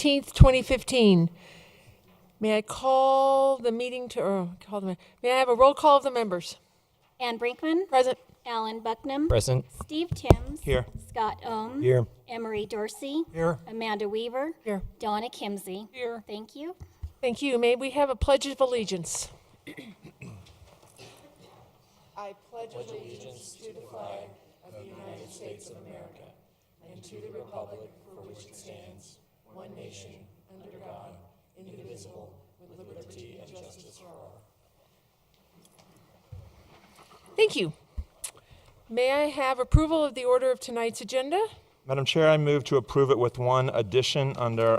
16th, 2015. May I call the meeting to, may I have a roll call of the members? Ann Brinkman. Present. Alan Bucknam. Present. Steve Timms. Here. Scott Ohm. Here. Emery Dorsey. Here. Amanda Weaver. Here. Donna Kimsey. Here. Thank you. Thank you. May we have a pledge of allegiance? I pledge allegiance to the flag of the United States of America and to the republic for which it stands, one nation, under God, indivisible, with liberty and justice for all. Thank you. May I have approval of the order of tonight's agenda? Madam Chair, I move to approve it with one addition under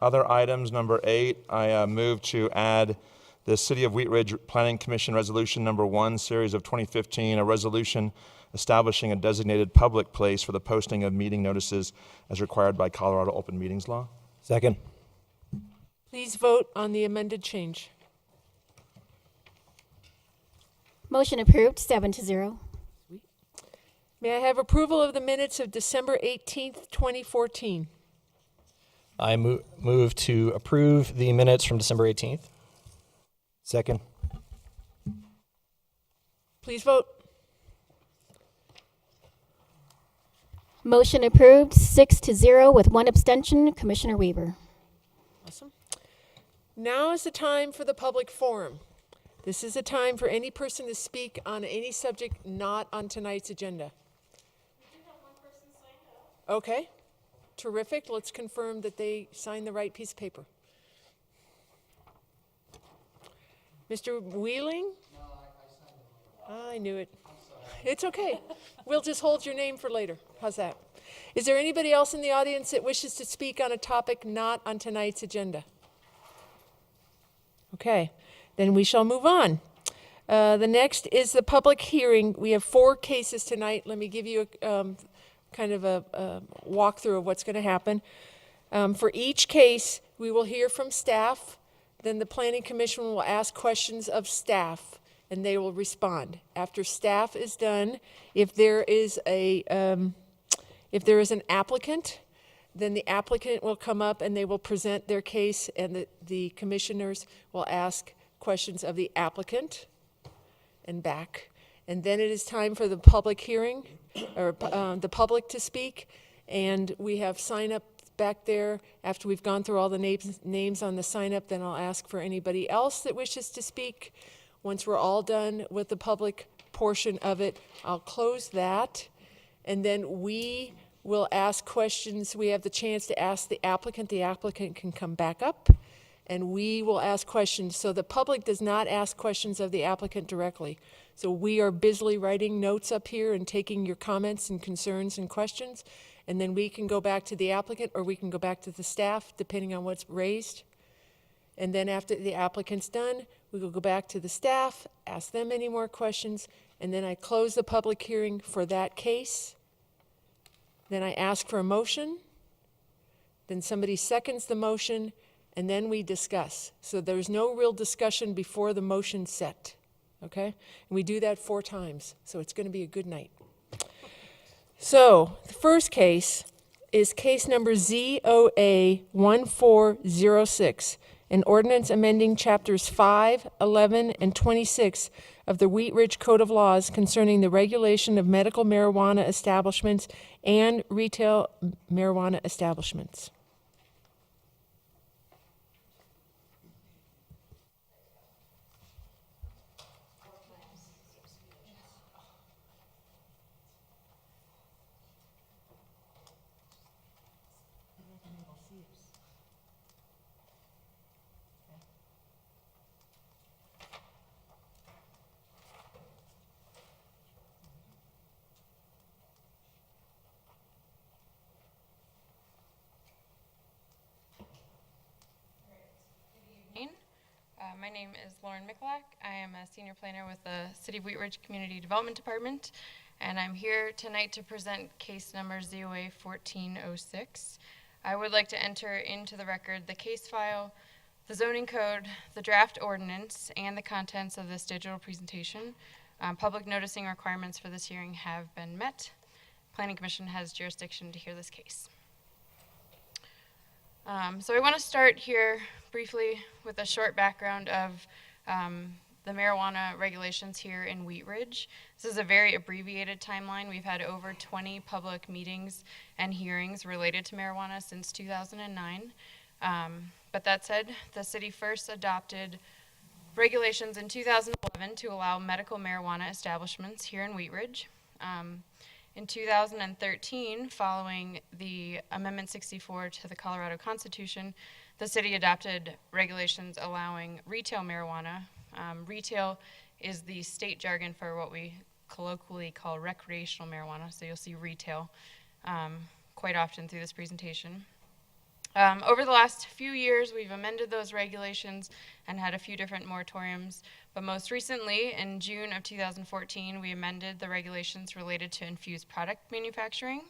other items. Number 8, I move to add the City of Wheat Ridge Planning Commission Resolution Number 1, Series of 2015, a resolution establishing a designated public place for the posting of meeting notices as required by Colorado Open Meetings Law. Second. Please vote on the amended change. Motion approved, 7-0. May I have approval of the minutes of December 18th, 2014? I move to approve the minutes from December 18th. Second. Please vote. Motion approved, 6-0 with one abstention, Commissioner Weaver. Awesome. Now is the time for the public forum. This is a time for any person to speak on any subject not on tonight's agenda. We do have one person signed up. Okay, terrific. Let's confirm that they signed the right piece of paper. Mr. Wheeling? No, I signed it. I knew it. It's okay. We'll just hold your name for later. How's that? Is there anybody else in the audience that wishes to speak on a topic not on tonight's agenda? Okay, then we shall move on. The next is the public hearing. We have 4 cases tonight. Let me give you a kind of a walkthrough of what's going to happen. For each case, we will hear from staff. Then the Planning Commission will ask questions of staff, and they will respond. After staff is done, if there is an applicant, then the applicant will come up and they will present their case, and the commissioners will ask questions of the applicant and back. And then it is time for the public hearing, or the public to speak, and we have sign up back there. After we've gone through all the names on the sign up, then I'll ask for anybody else that wishes to speak. Once we're all done with the public portion of it, I'll close that, and then we will ask questions. We have the chance to ask the applicant. The applicant can come back up, and we will ask questions. So the public does not ask questions of the applicant directly. So we are busily writing notes up here and taking your comments and concerns and questions, and then we can go back to the applicant, or we can go back to the staff, depending on what's raised. And then after the applicant's done, we will go back to the staff, ask them any more questions, and then I close the public hearing for that case. Then I ask for a motion, then somebody seconds the motion, and then we discuss. So there's no real discussion before the motion's set, okay? And we do that 4 times, so it's going to be a good night. So the first case is case number ZOA 1406, an ordinance amending chapters 5, 11, and 26 of the Wheat Ridge Code of Laws concerning the regulation of medical marijuana establishments and retail marijuana establishments. My name is Lauren Mikulak. I am a senior planner with the City of Wheat Ridge Community Development Department, and I'm here tonight to present case number ZOA 1406. I would like to enter into the record the case file, the zoning code, the draft ordinance, and the contents of this digital presentation. Public noticing requirements for this hearing have been met. Planning Commission has jurisdiction to hear this case. So I want to start here briefly with a short background of the marijuana regulations here in Wheat Ridge. This is a very abbreviated timeline. We've had over 20 public meetings and hearings related to marijuana since 2009. But that said, the city first adopted regulations in 2011 to allow medical marijuana establishments here in Wheat Ridge. In 2013, following the Amendment 64 to the Colorado Constitution, the city adopted regulations allowing retail marijuana. Retail is the state jargon for what we colloquially call recreational marijuana, so you'll see retail quite often through this presentation. Over the last few years, we've amended those regulations and had a few different moratoriums, but most recently, in June of 2014, we amended the regulations related to infused product manufacturing.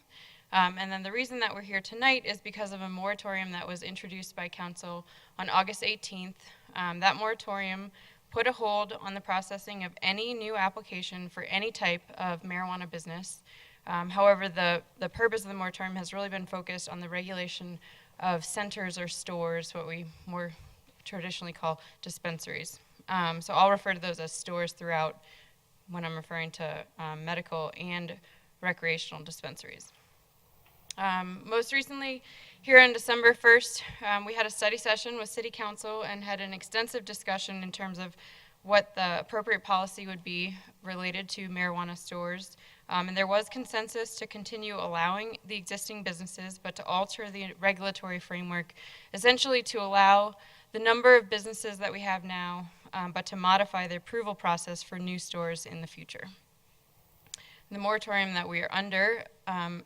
And then the reason that we're here tonight is because of a moratorium that was introduced by council on August 18th. That moratorium put a hold on the processing of any new application for any type of marijuana business. However, the purpose of the moratorium has really been focused on the regulation of centers or stores, what we more traditionally call dispensaries. So I'll refer to those as stores throughout when I'm referring to medical and recreational dispensaries. Most recently, here on December 1st, we had a study session with City Council and had an extensive discussion in terms of what the appropriate policy would be related to marijuana stores. And there was consensus to continue allowing the existing businesses, but to alter the regulatory framework, essentially to allow the number of businesses that we have now, but to modify the approval process for new stores in the future. The moratorium that we are under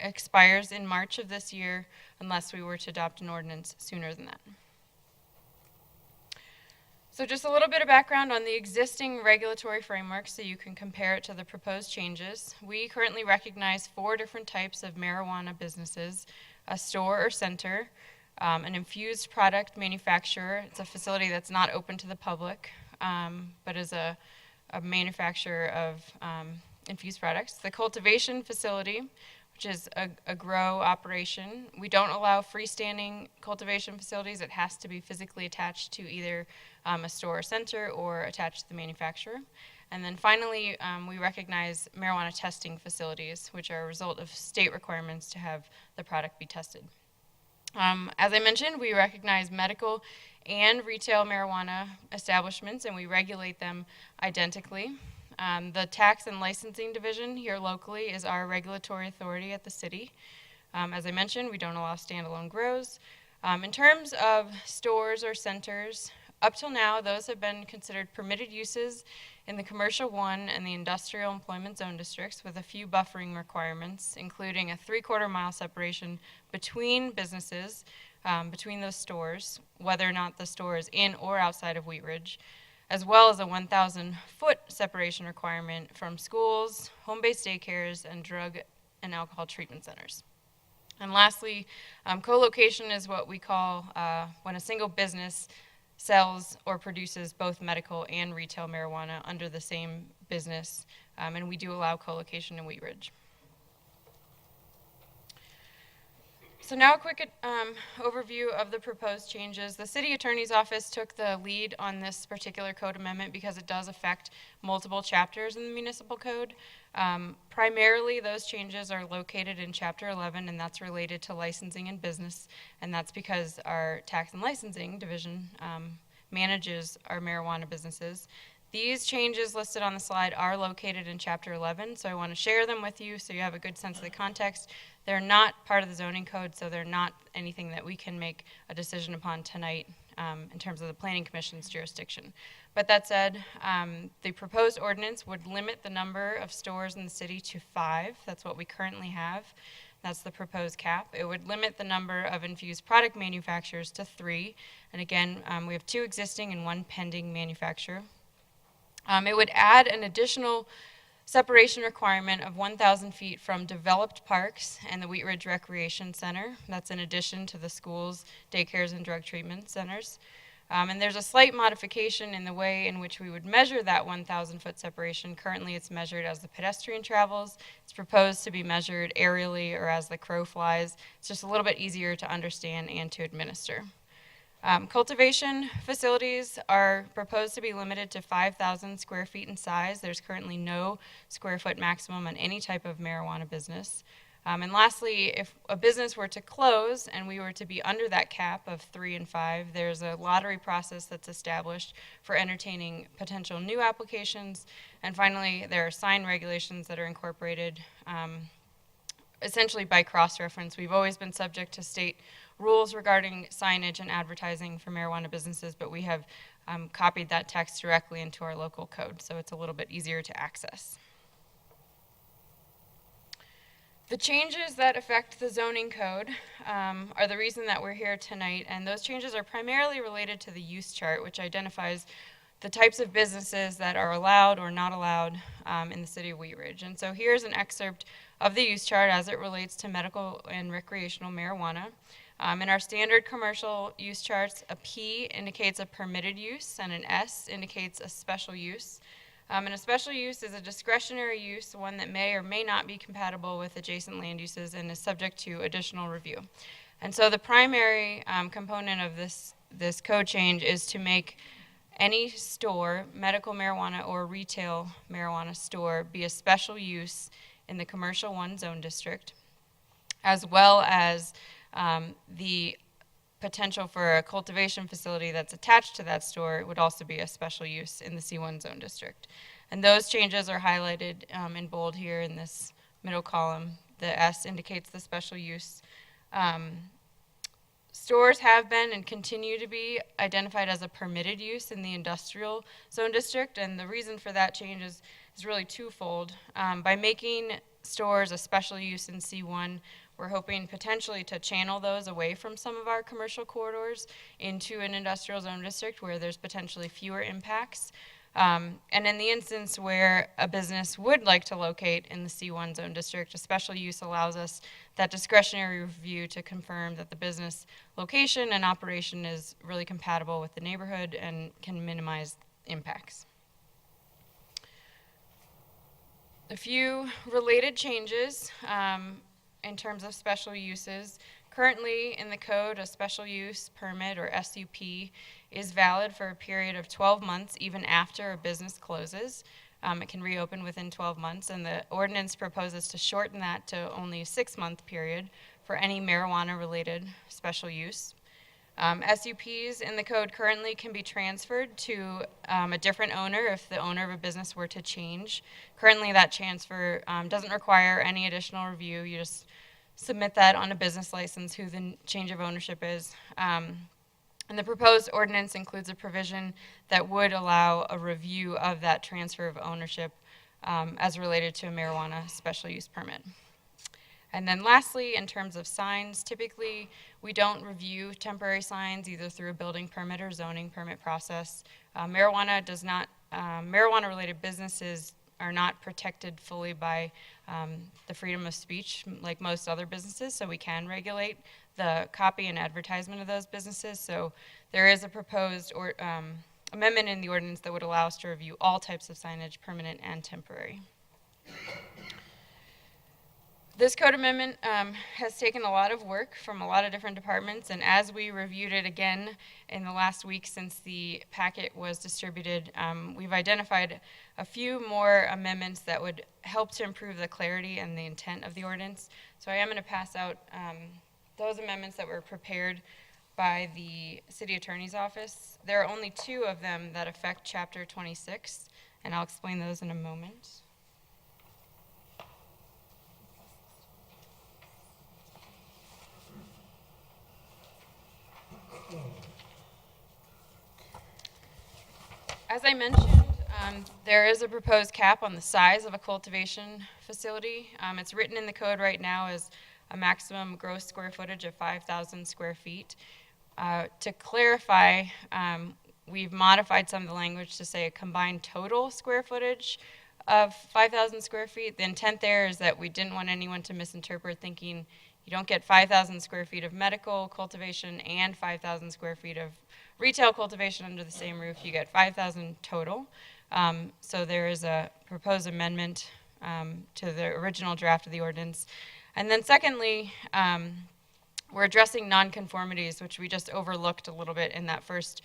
expires in March of this year unless we were to adopt an ordinance sooner than that. So just a little bit of background on the existing regulatory framework so you can compare it to the proposed changes. We currently recognize 4 different types of marijuana businesses: a store or center, an infused product manufacturer. It's a facility that's not open to the public, but is a manufacturer of infused products. The cultivation facility, which is a grow operation. We don't allow freestanding cultivation facilities. It has to be physically attached to either a store or center or attached to the manufacturer. And then finally, we recognize marijuana testing facilities, which are a result of state requirements to have the product be tested. As I mentioned, we recognize medical and retail marijuana establishments, and we regulate them identically. The Tax and Licensing Division here locally is our regulatory authority at the city. As I mentioned, we don't allow standalone grows. In terms of stores or centers, up till now, those have been considered permitted uses in the Commercial 1 and the Industrial Employment Zone districts with a few buffering requirements, including a 3/4 mile separation between businesses, between those stores, whether or not the store is in or outside of Wheat Ridge, as well as a 1,000-foot separation requirement from schools, home-based daycares, and drug and alcohol treatment centers. And lastly, co-location is what we call when a single business sells or produces both medical and retail marijuana under the same business, and we do allow co-location in Wheat Ridge. So now a quick overview of the proposed changes. The City Attorney's Office took the lead on this particular code amendment because it does affect multiple chapters in the municipal code. Primarily, those changes are located in Chapter 11, and that's related to licensing and business, and that's because our Tax and Licensing Division manages our marijuana businesses. These changes listed on the slide are located in Chapter 11, so I want to share them with you so you have a good sense of the context. They're not part of the zoning code, so they're not anything that we can make a decision upon tonight in terms of the Planning Commission's jurisdiction. But that said, the proposed ordinance would limit the number of stores in the city to 5. That's what we currently have. That's the proposed cap. It would limit the number of infused product manufacturers to 3. And again, we have 2 existing and 1 pending manufacturer. It would add an additional separation requirement of 1,000 feet from developed parks and the Wheat Ridge Recreation Center. That's in addition to the schools, daycares, and drug treatment centers. And there's a slight modification in the way in which we would measure that 1,000-foot separation. Currently, it's measured as the pedestrian travels. It's proposed to be measured aerially or as the crow flies. It's just a little bit easier to understand and to administer. Cultivation facilities are proposed to be limited to 5,000 square feet in size. There's currently no square foot maximum on any type of marijuana business. And lastly, if a business were to close and we were to be under that cap of 3 and 5, there's a lottery process that's established for entertaining potential new applications. And finally, there are sign regulations that are incorporated essentially by cross-reference. We've always been subject to state rules regarding signage and advertising for marijuana businesses, but we have copied that text directly into our local code, so it's a little bit easier to access. The changes that affect the zoning code are the reason that we're here tonight, and those changes are primarily related to the use chart, which identifies the types of businesses that are allowed or not allowed in the city of Wheat Ridge. And so here's an excerpt of the use chart as it relates to medical and recreational marijuana. In our standard commercial use charts, a P indicates a permitted use and an S indicates a special use. And a special use is a discretionary use, one that may or may not be compatible with adjacent land uses and is subject to additional review. And so the primary component of this code change is to make any store, medical marijuana or retail marijuana store, be a special use in the commercial 1 zone district, as well as the potential for a cultivation facility that's attached to that store would also be a special use in the C1 zone district. And those changes are highlighted in bold here in this middle column. The S indicates the special use. Stores have been and continue to be identified as a permitted use in the industrial zone district, and the reason for that change is really twofold. By making stores a special use in C1, we're hoping potentially to channel those away from some of our commercial corridors into an industrial zone district where there's potentially fewer impacts. And in the instance where a business would like to locate in the C1 zone district, a special use allows us that discretionary review to confirm that the business location and operation is really compatible with the neighborhood and can minimize impacts. A few related changes in terms of special uses. Currently in the code, a special use permit or SUP is valid for a period of 12 months even after a business closes. It can reopen within 12 months, and the ordinance proposes to shorten that to only a 6-month period for any marijuana-related special use. SUPs in the code currently can be transferred to a different owner if the owner of a business were to change. Currently, that transfer doesn't require any additional review. You just submit that on a business license who the change of ownership is. And the proposed ordinance includes a provision that would allow a review of that transfer of ownership as related to a marijuana special use permit. And then lastly, in terms of signs, typically we don't review temporary signs either through a building permit or zoning permit process. Marijuana-related businesses are not protected fully by the freedom of speech like most other businesses, so we can regulate the copy and advertisement of those businesses. So there is a proposed amendment in the ordinance that would allow us to review all types of signage, permanent and temporary. This code amendment has taken a lot of work from a lot of different departments, and as we reviewed it again in the last week since the packet was distributed, we've identified a few more amendments that would help to improve the clarity and the intent of the ordinance. So I am going to pass out those amendments that were prepared by the City Attorney's Office. There are only 2 of them that affect Chapter 26, and I'll explain those in a moment. As I mentioned, there is a proposed cap on the size of a cultivation facility. It's written in the code right now as a maximum gross square footage of 5,000 square feet. To clarify, we've modified some of the language to say a combined total square footage of 5,000 square feet. The intent there is that we didn't want anyone to misinterpret thinking you don't get 5,000 square feet of medical cultivation and 5,000 square feet of retail cultivation under the same roof, you get 5,000 total. So there is a proposed amendment to the original draft of the ordinance. And then secondly, we're addressing nonconformities, which we just overlooked a little bit in that first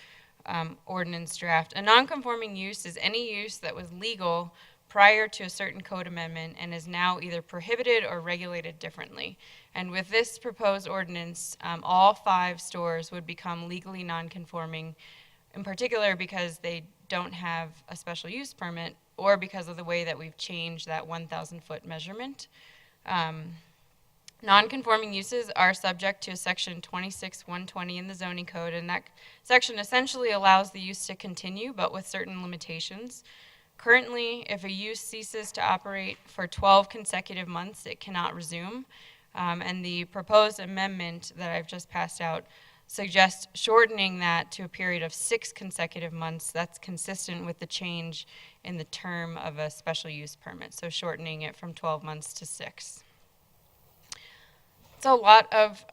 ordinance draft. A nonconforming use is any use that was legal prior to a certain code amendment and is now either prohibited or regulated differently. And with this proposed ordinance, all 5 stores would become legally nonconforming, in particular because they don't have a special use permit or because of the way that we've changed that 1,000-foot measurement. Nonconforming uses are subject to section 26-120 in the zoning code, and that section essentially allows the use to continue, but with certain limitations. Currently, if a use ceases to operate for 12 consecutive months, it cannot resume. And the proposed amendment that I've just passed out suggests shortening that to a period of 6 consecutive months. That's consistent with the change in the term of a special use permit, so shortening it from 12 months to 6. It's a lot of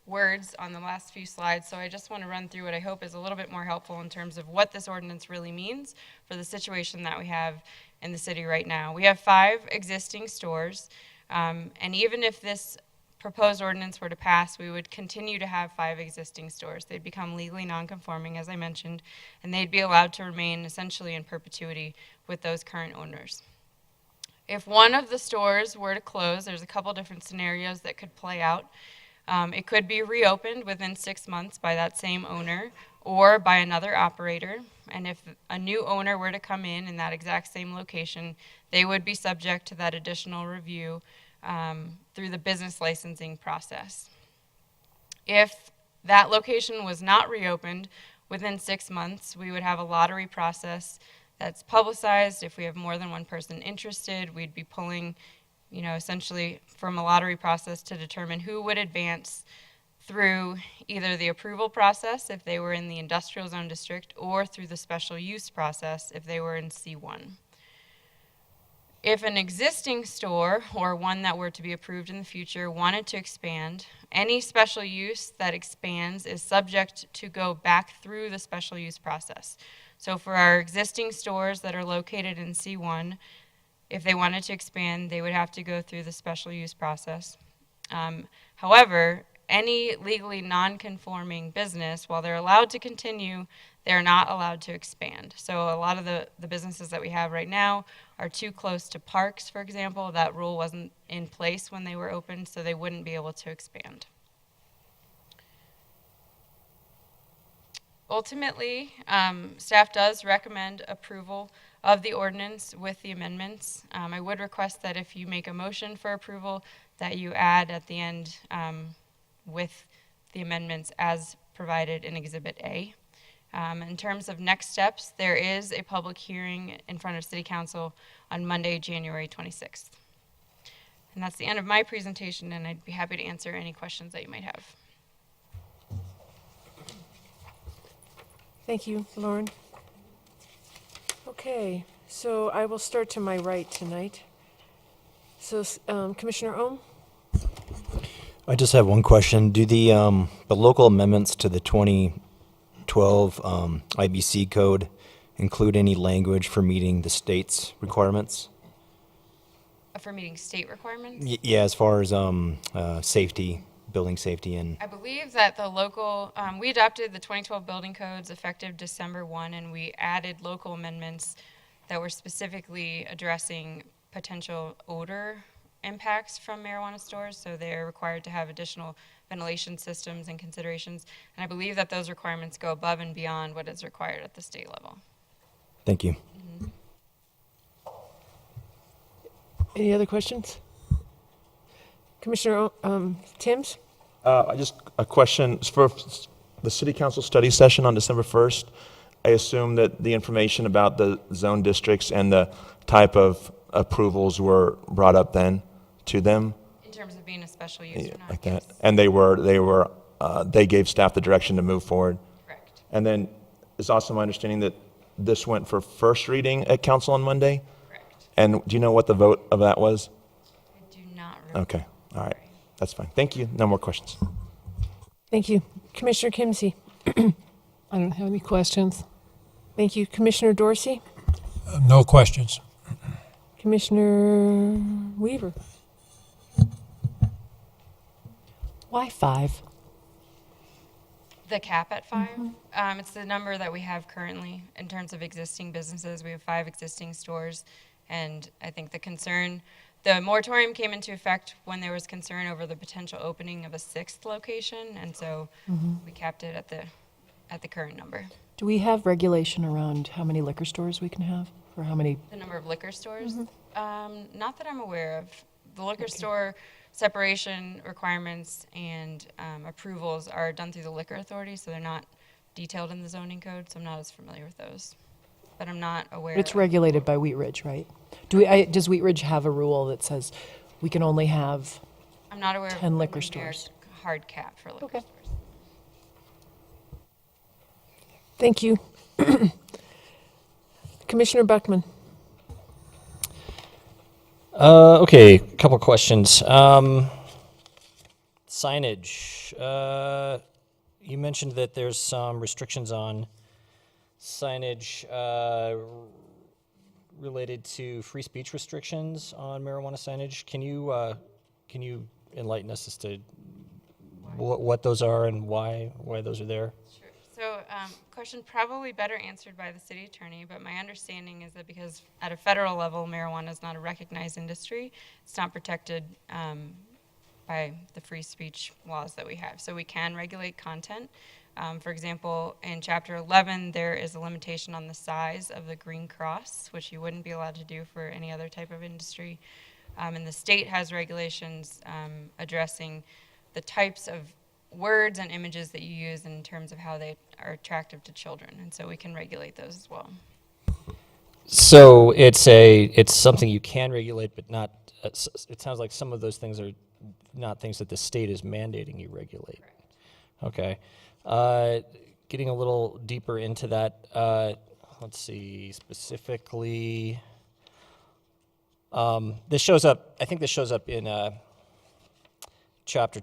words on the last few slides, so I just want to run through what I hope is a little bit more helpful in terms of what this ordinance really means for the situation that we have in the city right now. We have 5 existing stores, and even if this proposed ordinance were to pass, we would continue to have 5 existing stores. They'd become legally nonconforming, as I mentioned, and they'd be allowed to remain essentially in perpetuity with those current owners. If one of the stores were to close, there's a couple different scenarios that could play out. It could be reopened within 6 months by that same owner or by another operator. And if a new owner were to come in that exact same location, they would be subject to that additional review through the business licensing process. If that location was not reopened within 6 months, we would have a lottery process that's publicized. If we have more than one person interested, we'd be pulling, essentially from a lottery process to determine who would advance through either the approval process if they were in the industrial zone district or through the special use process if they were in C1. If an existing store or one that were to be approved in the future wanted to expand, any special use that expands is subject to go back through the special use process. So for our existing stores that are located in C1, if they wanted to expand, they would have to go through the special use process. However, any legally non-conforming business, while they're allowed to continue, they're not allowed to expand. So a lot of the businesses that we have right now are too close to parks, for example. That rule wasn't in place when they were open, so they wouldn't be able to expand. Ultimately, staff does recommend approval of the ordinance with the amendments. I would request that if you make a motion for approval, that you add at the end with the amendments as provided in Exhibit A. In terms of next steps, there is a public hearing in front of City Council on Monday, January 26th. And that's the end of my presentation, and I'd be happy to answer any questions that you might have. Thank you, Lauren. Okay, so I will start to my right tonight. So, Commissioner Ohm? I just have one question. Do the local amendments to the 2012 IBC code include any language for meeting the state's requirements? For meeting state requirements? Yeah, as far as safety, building safety and... I believe that the local, we adopted the 2012 building codes effective December 1, and we added local amendments that were specifically addressing potential odor impacts from marijuana stores, so they're required to have additional ventilation systems and considerations, and I believe that those requirements go above and beyond what is required at the state level. Thank you. Any other questions? Commissioner Timms? Just a question for the City Council study session on December 1st. I assume that the information about the zone districts and the type of approvals were brought up then to them. In terms of being a special use or not? Like that, Yes. and they gave staff the direction to move forward. Correct. And then it's also my understanding that this went for first reading at council on Monday. Correct. And do you know what the vote of that was? I do not remember. Okay, all right, that's fine. Thank you. No more questions. Thank you. Commissioner Kimsey? I don't have any questions. Thank you. Commissioner Dorsey? No questions. Commissioner Weaver? Why 5? The cap at 5, it's the number that we have currently in terms of existing businesses. We have 5 existing stores, and I think the moratorium came into effect when there was concern over the potential opening of a 6th location, and so we capped it at the current number. Do we have regulation around how many liquor stores we can have? Or how many? The number of liquor stores? Not that I'm aware of. The liquor store separation requirements and approvals are done through the liquor authority, so they're not detailed in the zoning code, so I'm not as familiar with those. But I'm not aware. It's of- regulated by Wheat Ridge, right? Does Wheat Ridge have a rule that says we can only have? I'm not aware 10 of liquor a stores. hard cap for liquor Okay. stores. Thank you. Commissioner Buckman? Okay, a couple questions. Signage. You mentioned that there's some restrictions on signage related to free speech restrictions on marijuana signage. Can you enlighten us as to what those are and why those are there? Sure. So, question probably better answered by the city attorney, but my understanding is that because at a federal level, marijuana is not a recognized industry, it's not protected by the free speech laws that we have. So we can regulate content. For example, in Chapter 11, there is a limitation on the size of the green cross, which you wouldn't be allowed to do for any other type of industry. And the state has regulations addressing the types of words and images that you use in terms of how they are attractive to children, and so we can regulate those as well. So it's something you can regulate, but not. It sounds like some of those things are not things that the state is mandating you regulate. Correct. Okay. Getting a little deeper into that. Let's see specifically. This shows up. I think this shows up in chapter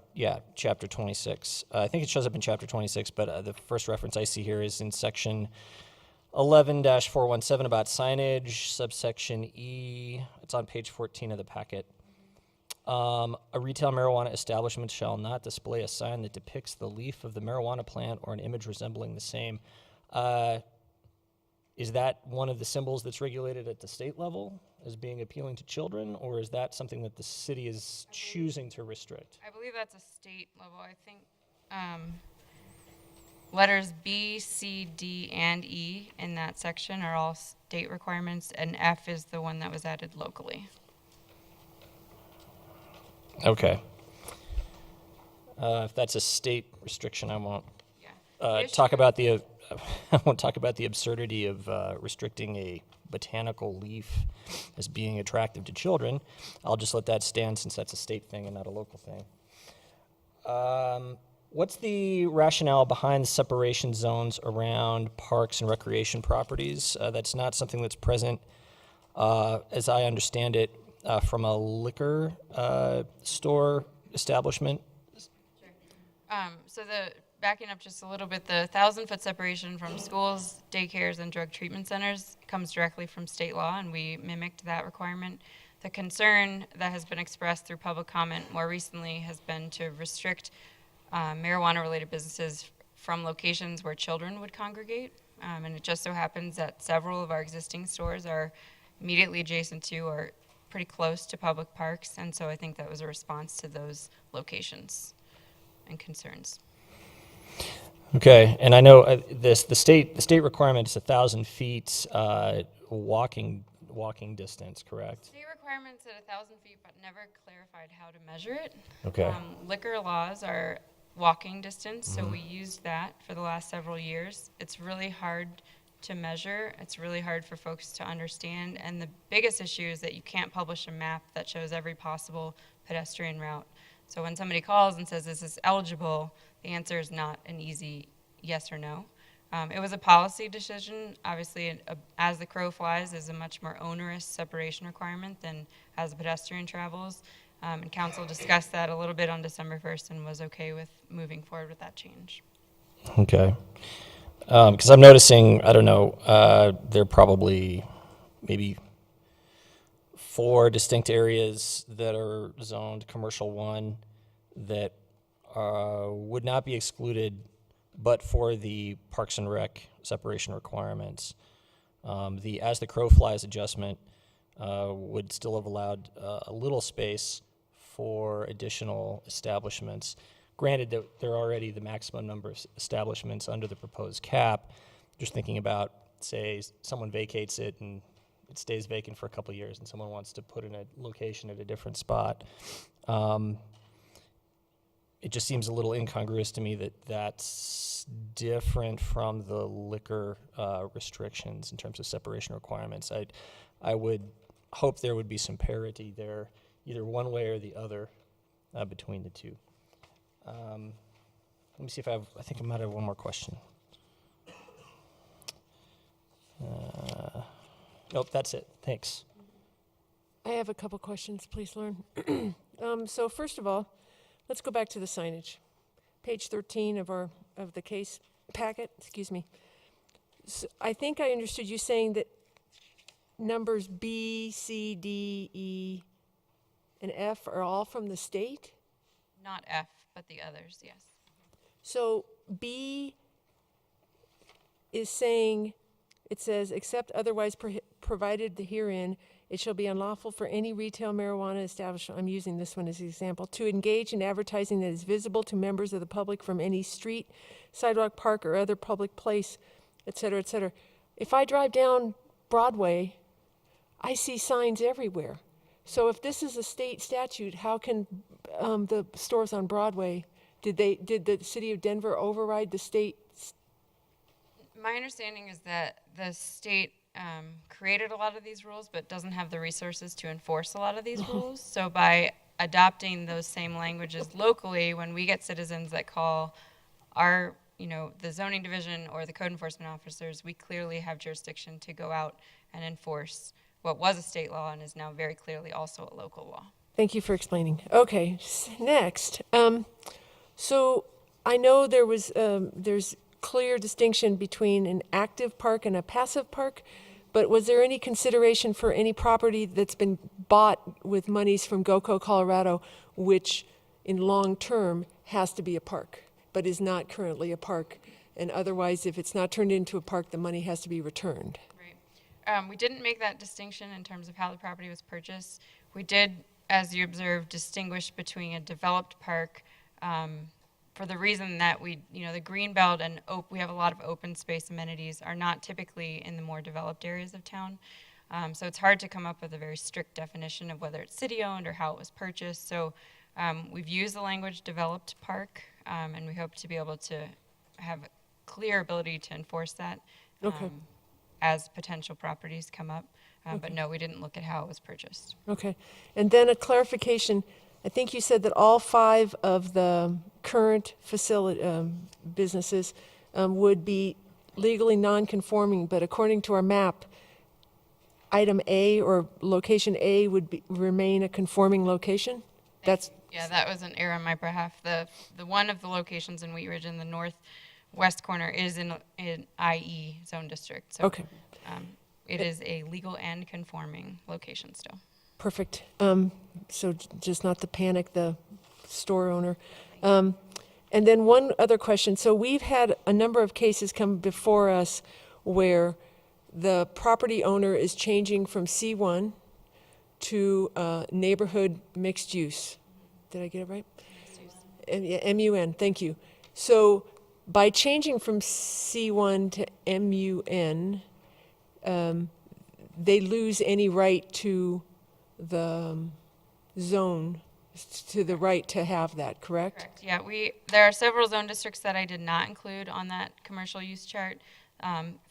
26. I think it shows up in chapter 26, but the first reference I see here is in section 11-417 about signage, subsection E. It's on page 14 of the packet. A retail marijuana establishment shall not display a sign that depicts the leaf of the marijuana plant or an image resembling the same. Is that one of the symbols that's regulated at the state level as being appealing to children, or is that something that the city is choosing to restrict? I believe that's a state level. I think letters B, C, D, and E in that section are all state requirements, and F is the one that was added locally. Okay. If that's a state restriction, I won't Yeah. talk about the. I won't talk about the absurdity of restricting a botanical leaf as being attractive to children. I'll just let that stand since that's a state thing and not a local thing. What's the rationale behind the separation zones around parks and recreation properties? That's not something that's present, as I understand it, from a liquor store establishment. So backing up just a little bit, the 1,000-foot separation from schools, daycares, and drug treatment centers comes directly from state law, and we mimicked that requirement. The concern that has been expressed through public comment more recently has been to restrict marijuana-related businesses from locations where children would congregate. And it just so happens that several of our existing stores are immediately adjacent to or pretty close to public parks, and so I think that was a response to those locations and concerns. Okay, and I know the state requirement is 1,000 feet walking distance, correct? State requirements at 1,000 feet, but never clarified how to measure it. Okay. Liquor laws are walking distance, so we used that for the last several years. It's really hard to measure. It's really hard for folks to understand, and the biggest issue is that you can't publish a map that shows every possible pedestrian route. So when somebody calls and says, is this eligible, the answer is not an easy yes or no. It was a policy decision. Obviously, as the crow flies is a much more onerous separation requirement than as a pedestrian travels. And council discussed that a little bit on December 1st and was okay with moving forward with that change. Okay. Because I'm noticing, I don't know, there are probably maybe 4 distinct areas that are zoned Commercial 1 that would not be excluded but for the Parks and Rec separation requirements. The as the crow flies adjustment would still have allowed a little space for additional establishments. Granted that they're already the maximum number of establishments under the proposed cap. Just thinking about, say, someone vacates it and it stays vacant for a couple of years and someone wants to put in a location at a different spot. It just seems a little incongruous to me that that's different from the liquor restrictions in terms of separation requirements. I would hope there would be some parity there, either one way or the other, between the two. Let me see if I think I might have one more question. Nope, that's it. Thanks. I have a couple questions, please, Lauren. So first of all, let's go back to the signage. Page 13 of the case packet, excuse me. So I think I understood you saying that numbers B, C, D, E, and F are all from the state? Not F, but the others, yes. So B is saying, it says, except otherwise provided herein, it shall be unlawful for any retail marijuana establishment, I'm using this one as an example, to engage in advertising that is visible to members of the public from any street, sidewalk, park, or other public place, et cetera, et cetera. If I drive down Broadway, I see signs everywhere. So if this is a state statute, how can the stores on Broadway, did the city of Denver override the state? My understanding is that the state created a lot of these rules, but doesn't have the resources to enforce a lot of these rules. So by adopting those same languages locally, when we get citizens that call our, the zoning division or the code enforcement officers, we clearly have jurisdiction to go out and enforce what was a state law and is now very clearly also a local law. Thank you for explaining. Okay, next. So I know there's clear distinction between an active park and a passive park, but was there any consideration for any property that's been bought with monies from GOCO Colorado, which in long term has to be a park, but is not currently a park? And otherwise, if it's not turned into a park, the money has to be returned. Right. We didn't make that distinction in terms of how the property was purchased. We did, as you observed, distinguish between a developed park for the reason that the Greenbelt and we have a lot of open space amenities are not typically in the more developed areas of town. So it's hard to come up with a very strict definition of whether it's city-owned or how it was purchased. So we've used the language developed park, and we hope to be able to have a clear ability to enforce that as potential properties come up. But no, we didn't look at how it was purchased. Okay. And then a clarification. I think you said that all 5 of the current facility businesses would be legally non-conforming, but according to our map, item A or location A would remain a conforming location? Yeah, that was an error on my behalf. The one of the locations in Wheat Ridge in the northwest corner is in IE zone district. So okay. It is a legal and conforming location still. Perfect. So just not to panic the store owner. And then one other question. So we've had a number of cases come before us where the property owner is changing from C1 to neighborhood mixed use. Did I get it right? MUN, thank you. So by changing from C1 to MUN, they lose any right to the zone, to the right to have that, correct? Correct. Yeah, there are several zone districts that I did not include on that commercial use chart.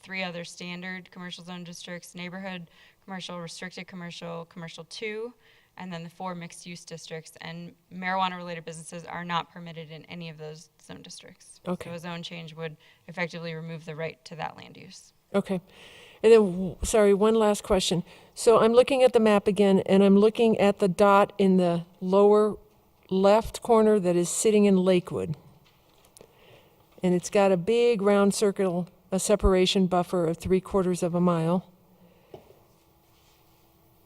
3 other standard commercial zone districts: neighborhood commercial, restricted commercial, commercial 2, and then the 4 mixed use districts. And marijuana-related businesses are not permitted in any of those zone districts. Okay. So a zone change would effectively remove the right to that land use. Okay. And then, sorry, one last question. So I'm looking at the map again, and I'm looking at the dot in the lower left corner that is sitting in Lakewood. and it's got a big round circle, a separation buffer of 3/4 of a mile.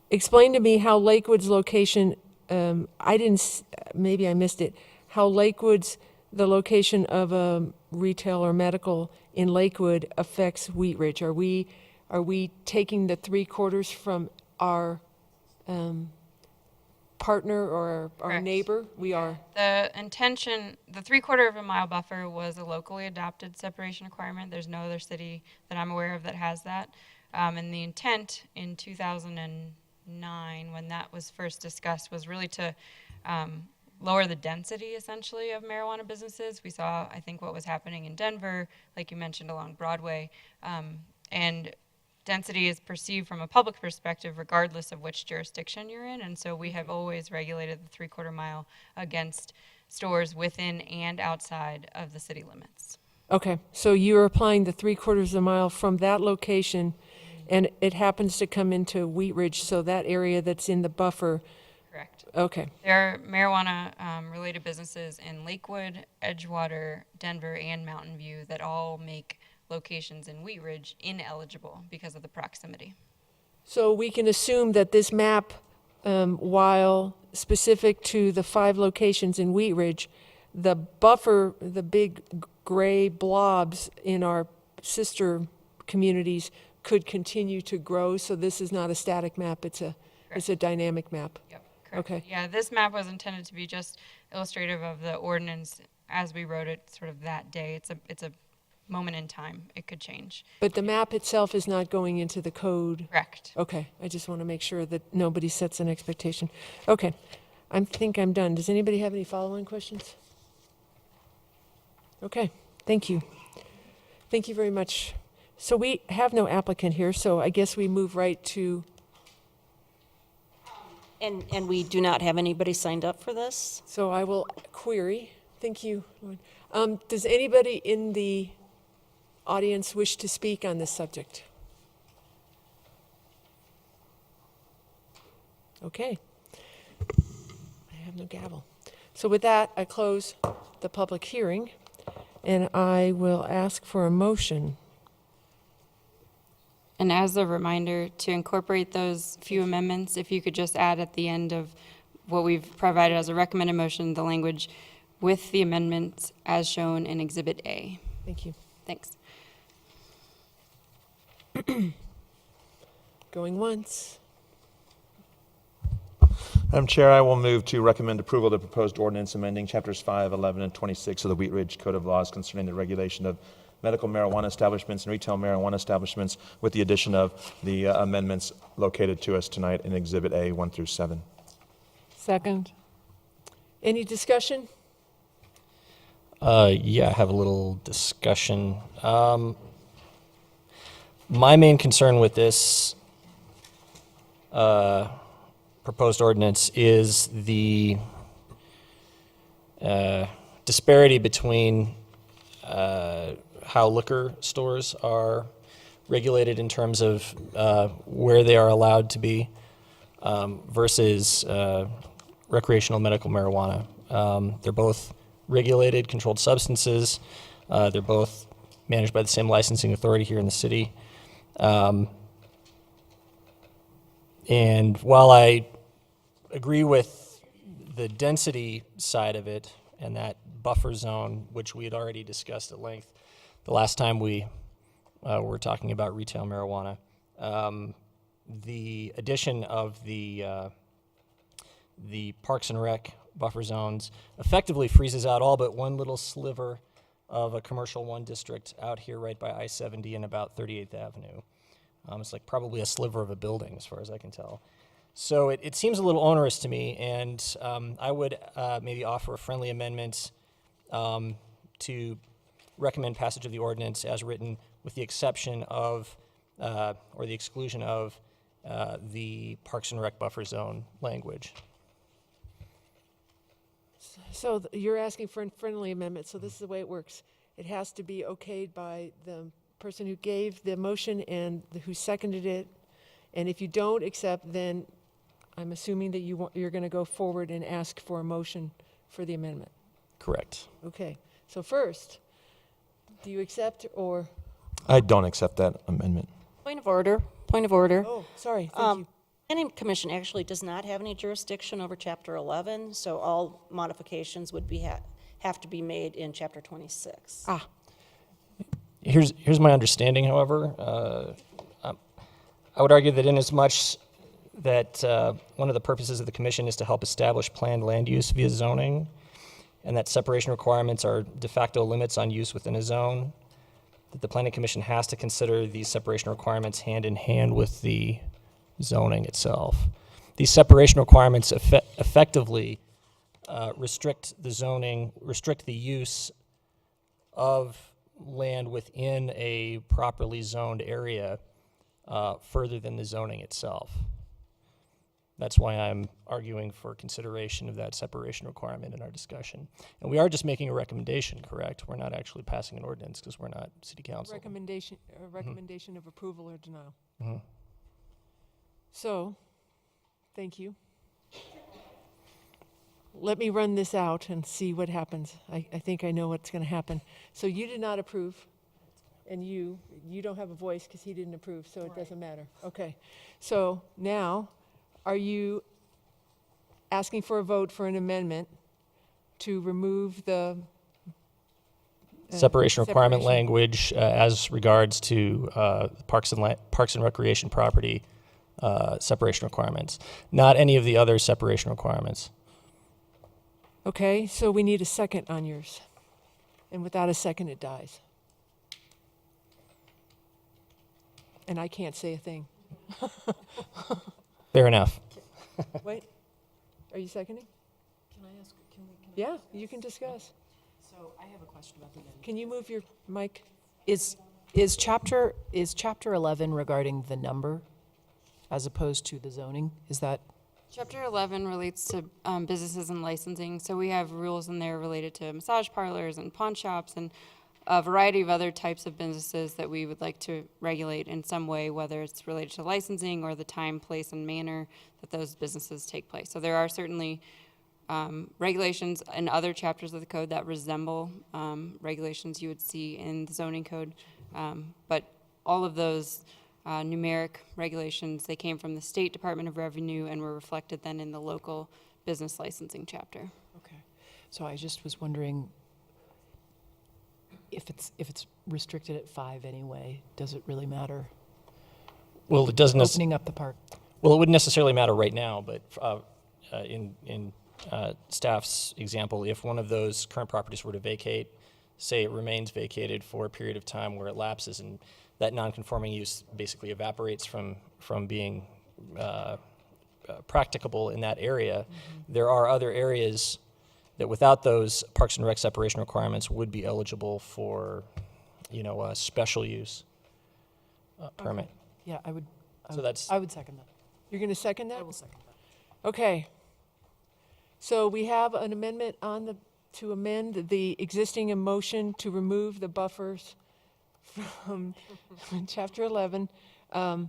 Explain to me how Lakewood's location, maybe I missed it, how Lakewood's, the location of a retail or medical in Lakewood affects Wheat Ridge. Are we taking the 3/4 from our partner or our Correct. neighbor? We are. The intention, the 3/4 of a mile buffer was a locally adopted separation requirement. There's no other city that I'm aware of that has that. And the intent in 2009, when that was first discussed, was really to lower the density, essentially, of marijuana businesses. We saw, I think, what was happening in Denver, like you mentioned, along Broadway. And density is perceived from a public perspective regardless of which jurisdiction you're in, and so we have always regulated the 3/4 mile against stores within and outside of the city limits. Okay, so you're applying the 3/4 of a mile from that location, and it happens to come into Wheat Ridge, so that area that's in the buffer, Correct. okay. There are marijuana related businesses in Lakewood, Edgewater, Denver, and Mountain View that all make locations in Wheat Ridge ineligible because of the proximity. So we can assume that this map, while specific to the 5 locations in Wheat Ridge, the buffer, the big gray blobs in our sister communities could continue to grow. So this is not a static map, it's a dynamic map. Yep, correct. Okay. Yeah, this map was intended to be just illustrative of the ordinance as we wrote it sort of that day. It's a moment in time. It could change. But the map itself is not going into the code. Correct. Okay, I just want to make sure that nobody sets an expectation. Okay, I think I'm done. Does anybody have any follow-on questions? Okay, thank you. Thank you very much. So we have no applicant here, so I guess we move right to, And we do not have anybody signed up for this? so I will query. Thank you, Lauren. Does anybody in the audience wish to speak on this subject? Okay. I have no gavel. So with that, I close the public hearing, and I will ask for a motion. And as a reminder, to incorporate those few amendments, if you could just add at the end of what we've provided as a recommended motion, the language with the amendments as shown in Exhibit A. Thank you. Thanks. Going once. Madam Chair, I will move to recommend approval of the proposed ordinance amending Chapters 5, 11, and 26 of the Wheat Ridge Code of Laws concerning the regulation of medical marijuana establishments and retail marijuana establishments, with the addition of the amendments located to us tonight in Exhibit A, 1 through 7. Second. Any discussion? Yeah, I have a little discussion. My main concern with this proposed ordinance is the disparity between how liquor stores are regulated in terms of where they are allowed to be versus recreational medical marijuana. They're both regulated, controlled substances. They're both managed by the same licensing authority here in the city. And while I agree with the density side of it and that buffer zone, which we had already discussed at length the last time we were talking about retail marijuana, the addition of the Parks and Rec buffer zones effectively freezes out all but one little sliver of a commercial 1 district out here right by I-70 and about 38th Avenue. It's like probably a sliver of a building as far as I can tell. So it seems a little onerous to me, and I would maybe offer a friendly amendment to recommend passage of the ordinance as written, with the exception of, or the exclusion of, the Parks and Rec buffer zone language. So you're asking for a friendly amendment, so this is the way it works. It has to be okayed by the person who gave the motion and who seconded it. And if you don't accept, then I'm assuming that you're going to go forward and ask for a motion for the amendment. Correct. Okay, so first, Do you accept or? I don't accept that amendment. Point of order, point of order. Oh, sorry, thank you. Planning Commission actually does not have any jurisdiction over Chapter 11, so all modifications would be, have to be made in Chapter 26. Ah, Here's my understanding, however. I would argue that inasmuch that one of the purposes of the commission is to help establish planned land use via zoning, and that separation requirements are de facto limits on use within a zone, that the planning commission has to consider these separation requirements hand in hand with the zoning itself. These separation requirements effectively restrict the use of land within a properly zoned area further than the zoning itself. That's why I'm arguing for consideration of that separation requirement in our discussion. And we are just making a recommendation, correct? We're not actually passing an ordinance because we're not city council. recommendation of approval or denial. Mhm. So, thank you. Let me run this out and see what happens. I think I know what's going to happen. So you did not approve, and you don't have a voice because he didn't approve, so it doesn't matter. Okay. So now, are you asking for a vote for an amendment to remove the Separation requirement separation? language as regards to Parks and Recreation property separation requirements, not any of the other separation requirements. Okay, so we need a second on yours. And without a second, it dies. And I can't say a thing. Fair enough. Wait, are you seconding? Can I ask, Yeah, you can discuss. so I have a question about the amendment. Can you move your mic? Is chapter 11 regarding the number as opposed to the zoning? Is that, Chapter 11 relates to businesses and licensing, so we have rules in there related to massage parlors and pawn shops and a variety of other types of businesses that we would like to regulate in some way, whether it's related to licensing or the time, place, and manner that those businesses take place. So there are certainly regulations in other chapters of the code that resemble regulations you would see in the zoning code, but all of those numeric regulations, they came from the State Department of Revenue and were reflected then in the local business licensing chapter. okay. So I just was wondering if it's restricted at 5 anyway, does it really matter? Well, it doesn't. Opening up the park. Well, it wouldn't necessarily matter right now, but in staff's example, if one of those current properties were to vacate, say it remains vacated for a period of time where it lapses and that non-conforming use basically evaporates from being practicable in that area, there are other areas that without those Parks and Rec separation requirements would be eligible for, a special use permit. Yeah, I would that's- I would second that. You're going to second that? I will second that. Okay. So we have an amendment to amend the existing motion to remove the buffers from Chapter 11, to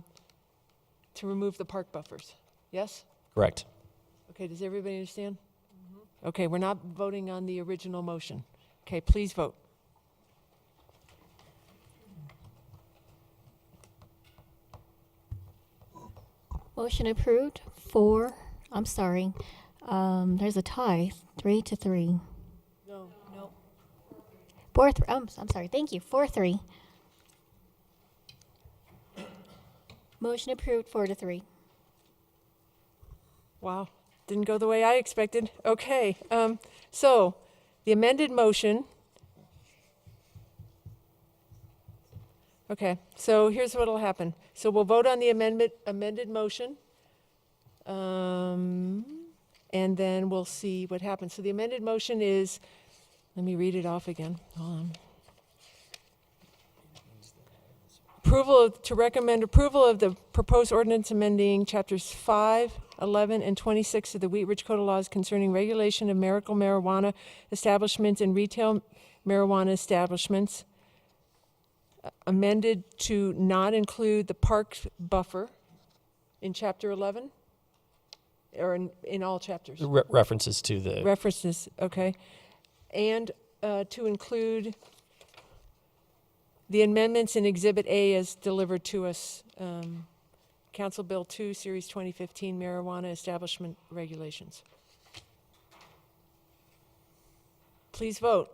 remove the park buffers. Yes? Correct. Okay, does everybody understand? Okay, we're not voting on the original motion. Okay, please vote. Motion approved, there's a tie, 3-3. No. 4-3, I'm sorry, thank you, 4-3. Motion approved, 4-3. Wow, didn't go the way I expected. Okay, so the amended motion. Okay, so here's what'll happen. So we'll vote on the amended motion, and then we'll see what happens. So the amended motion is, let me read it off again. Hold on. To recommend approval of the proposed ordinance amending chapters 5, 11, and 26 of the Wheat Ridge Code of Laws concerning regulation of medical marijuana establishments and retail marijuana establishments, amended to not include the park buffer in chapter 11, or in all chapters. References to the References, okay. And to include The amendments in Exhibit A as delivered to us, Council Bill 2, Series 2015, Marijuana Establishment Regulations. Please vote.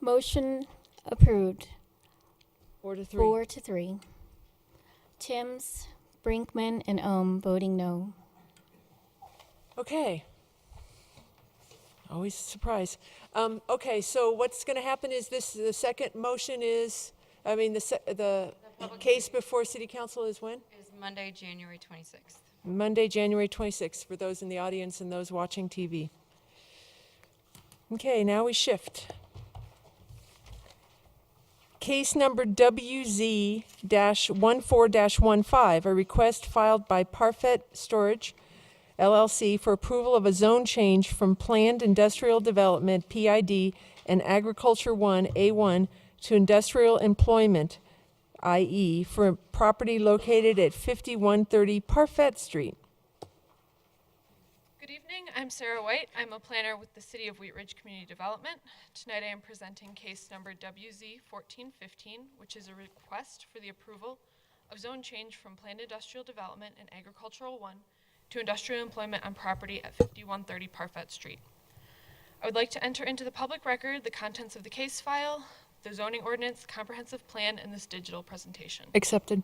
Motion approved, 4-3. 4-3. Timms, Brinkman, and Ohm voting no. Okay. Always a surprise. Okay, so what's going to happen is the second motion is, the case before City Council is when? Is Monday, January 26th. Monday, January 26th, for those in the audience and those watching TV. Okay, now we shift. Case number WZ-14-15, a request filed by Parfait Storage LLC for approval of a zone change from Planned Industrial Development, PID, and Agriculture 1, A1, to Industrial Employment, IE, for a property located at 5130 Parfait Street. Good evening, I'm Sarah White. I'm a planner with the City of Wheat Ridge Community Development. Tonight I am presenting case number WZ-1415, which is a request for the approval of zone change from Planned Industrial Development and Agricultural 1 to industrial employment on property at 5130 Parfait Street. I would like to enter into the public record the contents of the case file, the zoning ordinance, comprehensive plan, and this digital presentation. Accepted.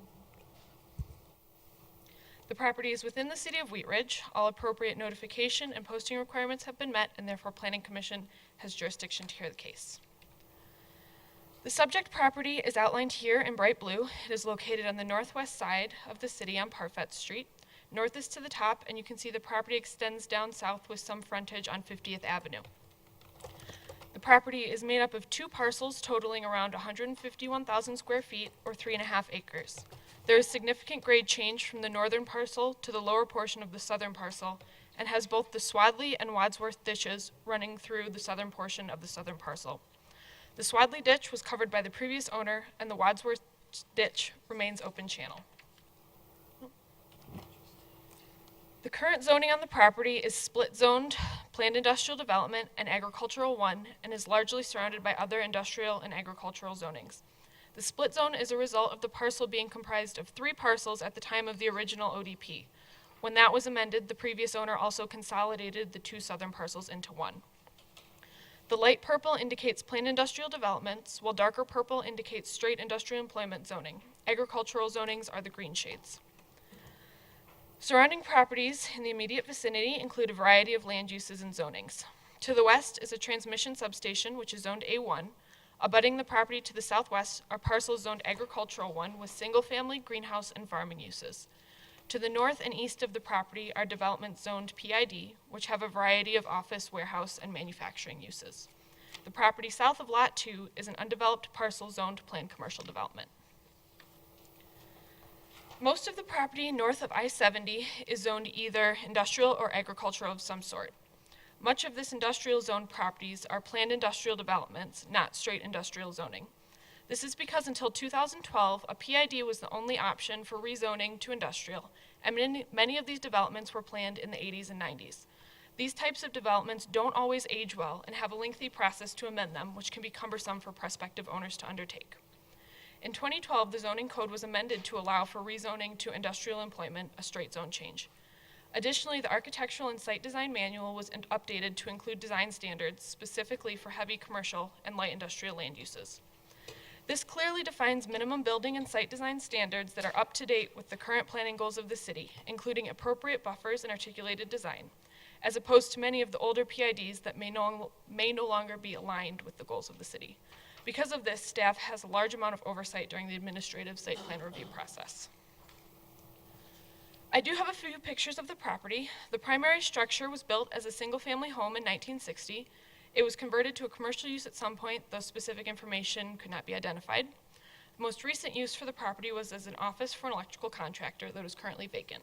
The property is within the City of Wheat Ridge. All appropriate notification and posting requirements have been met, and therefore Planning Commission has jurisdiction to hear the case. The subject property is outlined here in bright blue. It is located on the northwest side of the city on Parfait Street. North is to the top, and you can see the property extends down south with some frontage on 50th Avenue. The property is made up of two parcels totaling around 151,000 square feet, or 3.5 acres. There is significant grade change from the northern parcel to the lower portion of the southern parcel, and has both the Swadley and Wadsworth ditches running through the southern portion of the southern parcel. The Swadley ditch was covered by the previous owner, and the Wadsworth ditch remains open channel. The current zoning on the property is split zoned, planned industrial development, and agricultural 1, and is largely surrounded by other industrial and agricultural zonings. The split zone is a result of the parcel being comprised of 3 parcels at the time of the original ODP. When that was amended, the previous owner also consolidated the 2 southern parcels into 1. The light purple indicates planned industrial developments, while darker purple indicates straight industrial employment zoning. Agricultural zonings are the green shades. Surrounding properties in the immediate vicinity include a variety of land uses and zonings. To the west is a transmission substation, which is zoned A1. Abutting the property to the southwest are parcels zoned agricultural 1 with single-family, greenhouse, and farming uses. To the north and east of the property are developments zoned PID, which have a variety of office, warehouse, and manufacturing uses. The property south of Lot 2 is an undeveloped parcel zoned planned commercial development. Most of the property north of I-70 is zoned either industrial or agricultural of some sort. Much of this industrial zoned properties are planned industrial developments, not straight industrial zoning. This is because until 2012, a PID was the only option for rezoning to industrial, and many of these developments were planned in the 80s and 90s. These types of developments don't always age well and have a lengthy process to amend them, which can be cumbersome for prospective owners to undertake. In 2012, the zoning code was amended to allow for rezoning to industrial employment, a straight zone change. Additionally, the Architectural and Site Design Manual was updated to include design standards specifically for heavy commercial and light industrial land uses. This clearly defines minimum building and site design standards that are up to date with the current planning goals of the city, including appropriate buffers and articulated design, as opposed to many of the older PIDs that may no longer be aligned with the goals of the city. Because of this, staff has a large amount of oversight during the administrative site plan review process. I do have a few pictures of the property. The primary structure was built as a single-family home in 1960. It was converted to a commercial use at some point, though specific information could not be identified. The most recent use for the property was as an office for an electrical contractor that is currently vacant.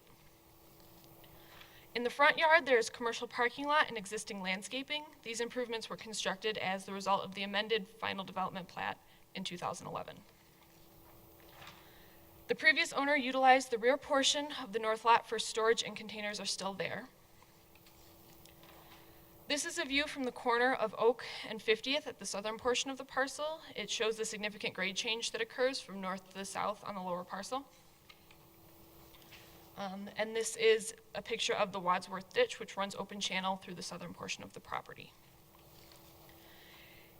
In the front yard, there is commercial parking lot and existing landscaping. These improvements were constructed as the result of the amended final development plat in 2011. The previous owner utilized the rear portion of the north lot for storage, and containers are still there. This is a view from the corner of Oak and 50th at the southern portion of the parcel. It shows the significant grade change that occurs from north to the south on the lower parcel. And this is a picture of the Wadsworth Ditch, which runs open channel through the southern portion of the property.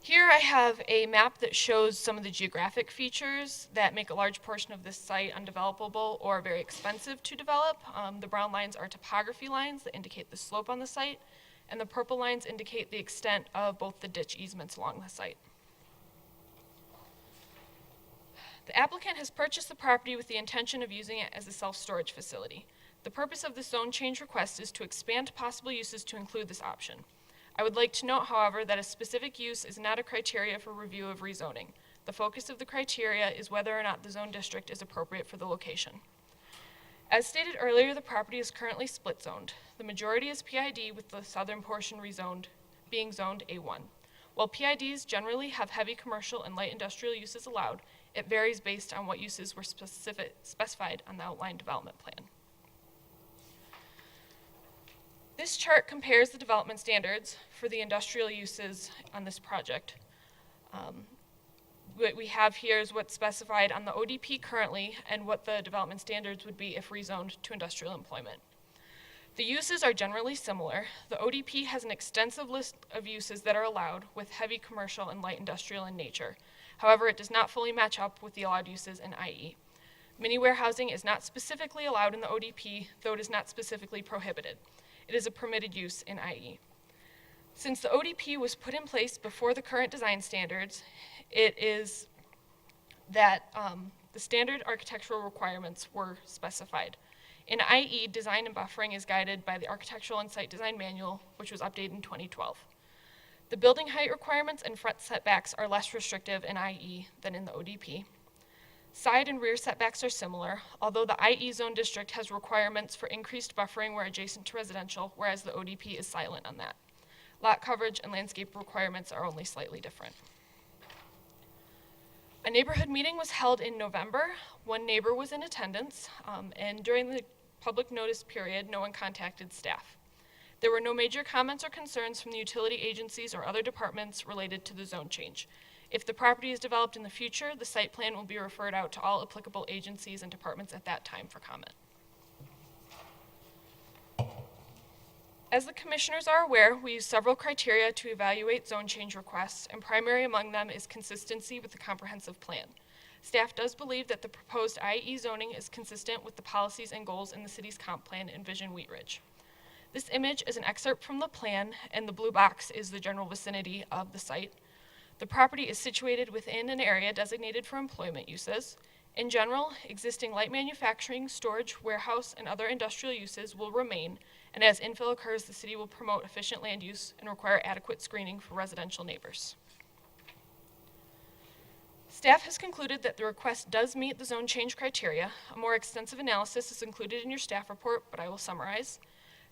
Here I have a map that shows some of the geographic features that make a large portion of this site undevelopable or very expensive to develop. The brown lines are topography lines that indicate the slope on the site, and the purple lines indicate the extent of both the ditch easements along the site. The applicant has purchased the property with the intention of using it as a self-storage facility. The purpose of this zone change request is to expand possible uses to include this option. I would like to note, however, that a specific use is not a criteria for review of rezoning. The focus of the criteria is whether or not the zone district is appropriate for the location. As stated earlier, the property is currently split zoned. The majority is PID, with the southern portion being zoned A1. While PIDs generally have heavy commercial and light industrial uses allowed, it varies based on what uses were specified on the outline development plan. This chart compares the development standards for the industrial uses on this project. What we have here is what's specified on the ODP currently and what the development standards would be if rezoned to industrial employment. The uses are generally similar. The ODP has an extensive list of uses that are allowed, with heavy commercial and light industrial in nature. However, it does not fully match up with the allowed uses in IE. Mini warehousing is not specifically allowed in the ODP, though it is not specifically prohibited. It is a permitted use in IE. Since the ODP was put in place before the current design standards, it is that the standard architectural requirements were specified. In IE, design and buffering is guided by the Architectural and Site Design Manual, which was updated in 2012. The building height requirements and front setbacks are less restrictive in IE than in the ODP. Side and rear setbacks are similar, although the IE zone district has requirements for increased buffering where adjacent to residential, whereas the ODP is silent on that. Lot coverage and landscape requirements are only slightly different. A neighborhood meeting was held in November. One neighbor was in attendance, and during the public notice period, no one contacted staff. There were no major comments or concerns from the utility agencies or other departments related to the zone change. If the property is developed in the future, the site plan will be referred out to all applicable agencies and departments at that time for comment. As the commissioners are aware, we use several criteria to evaluate zone change requests, and primary among them is consistency with the comprehensive plan. Staff does believe that the proposed IE zoning is consistent with the policies and goals in the city's comp plan and Vision Wheat Ridge. This image is an excerpt from the plan, and the blue box is the general vicinity of the site. The property is situated within an area designated for employment uses. In general, existing light manufacturing, storage, warehouse, and other industrial uses will remain, and as infill occurs, the city will promote efficient land use and require adequate screening for residential neighbors. Staff has concluded that the request does meet the zone change criteria. A more extensive analysis is included in your staff report, but I will summarize.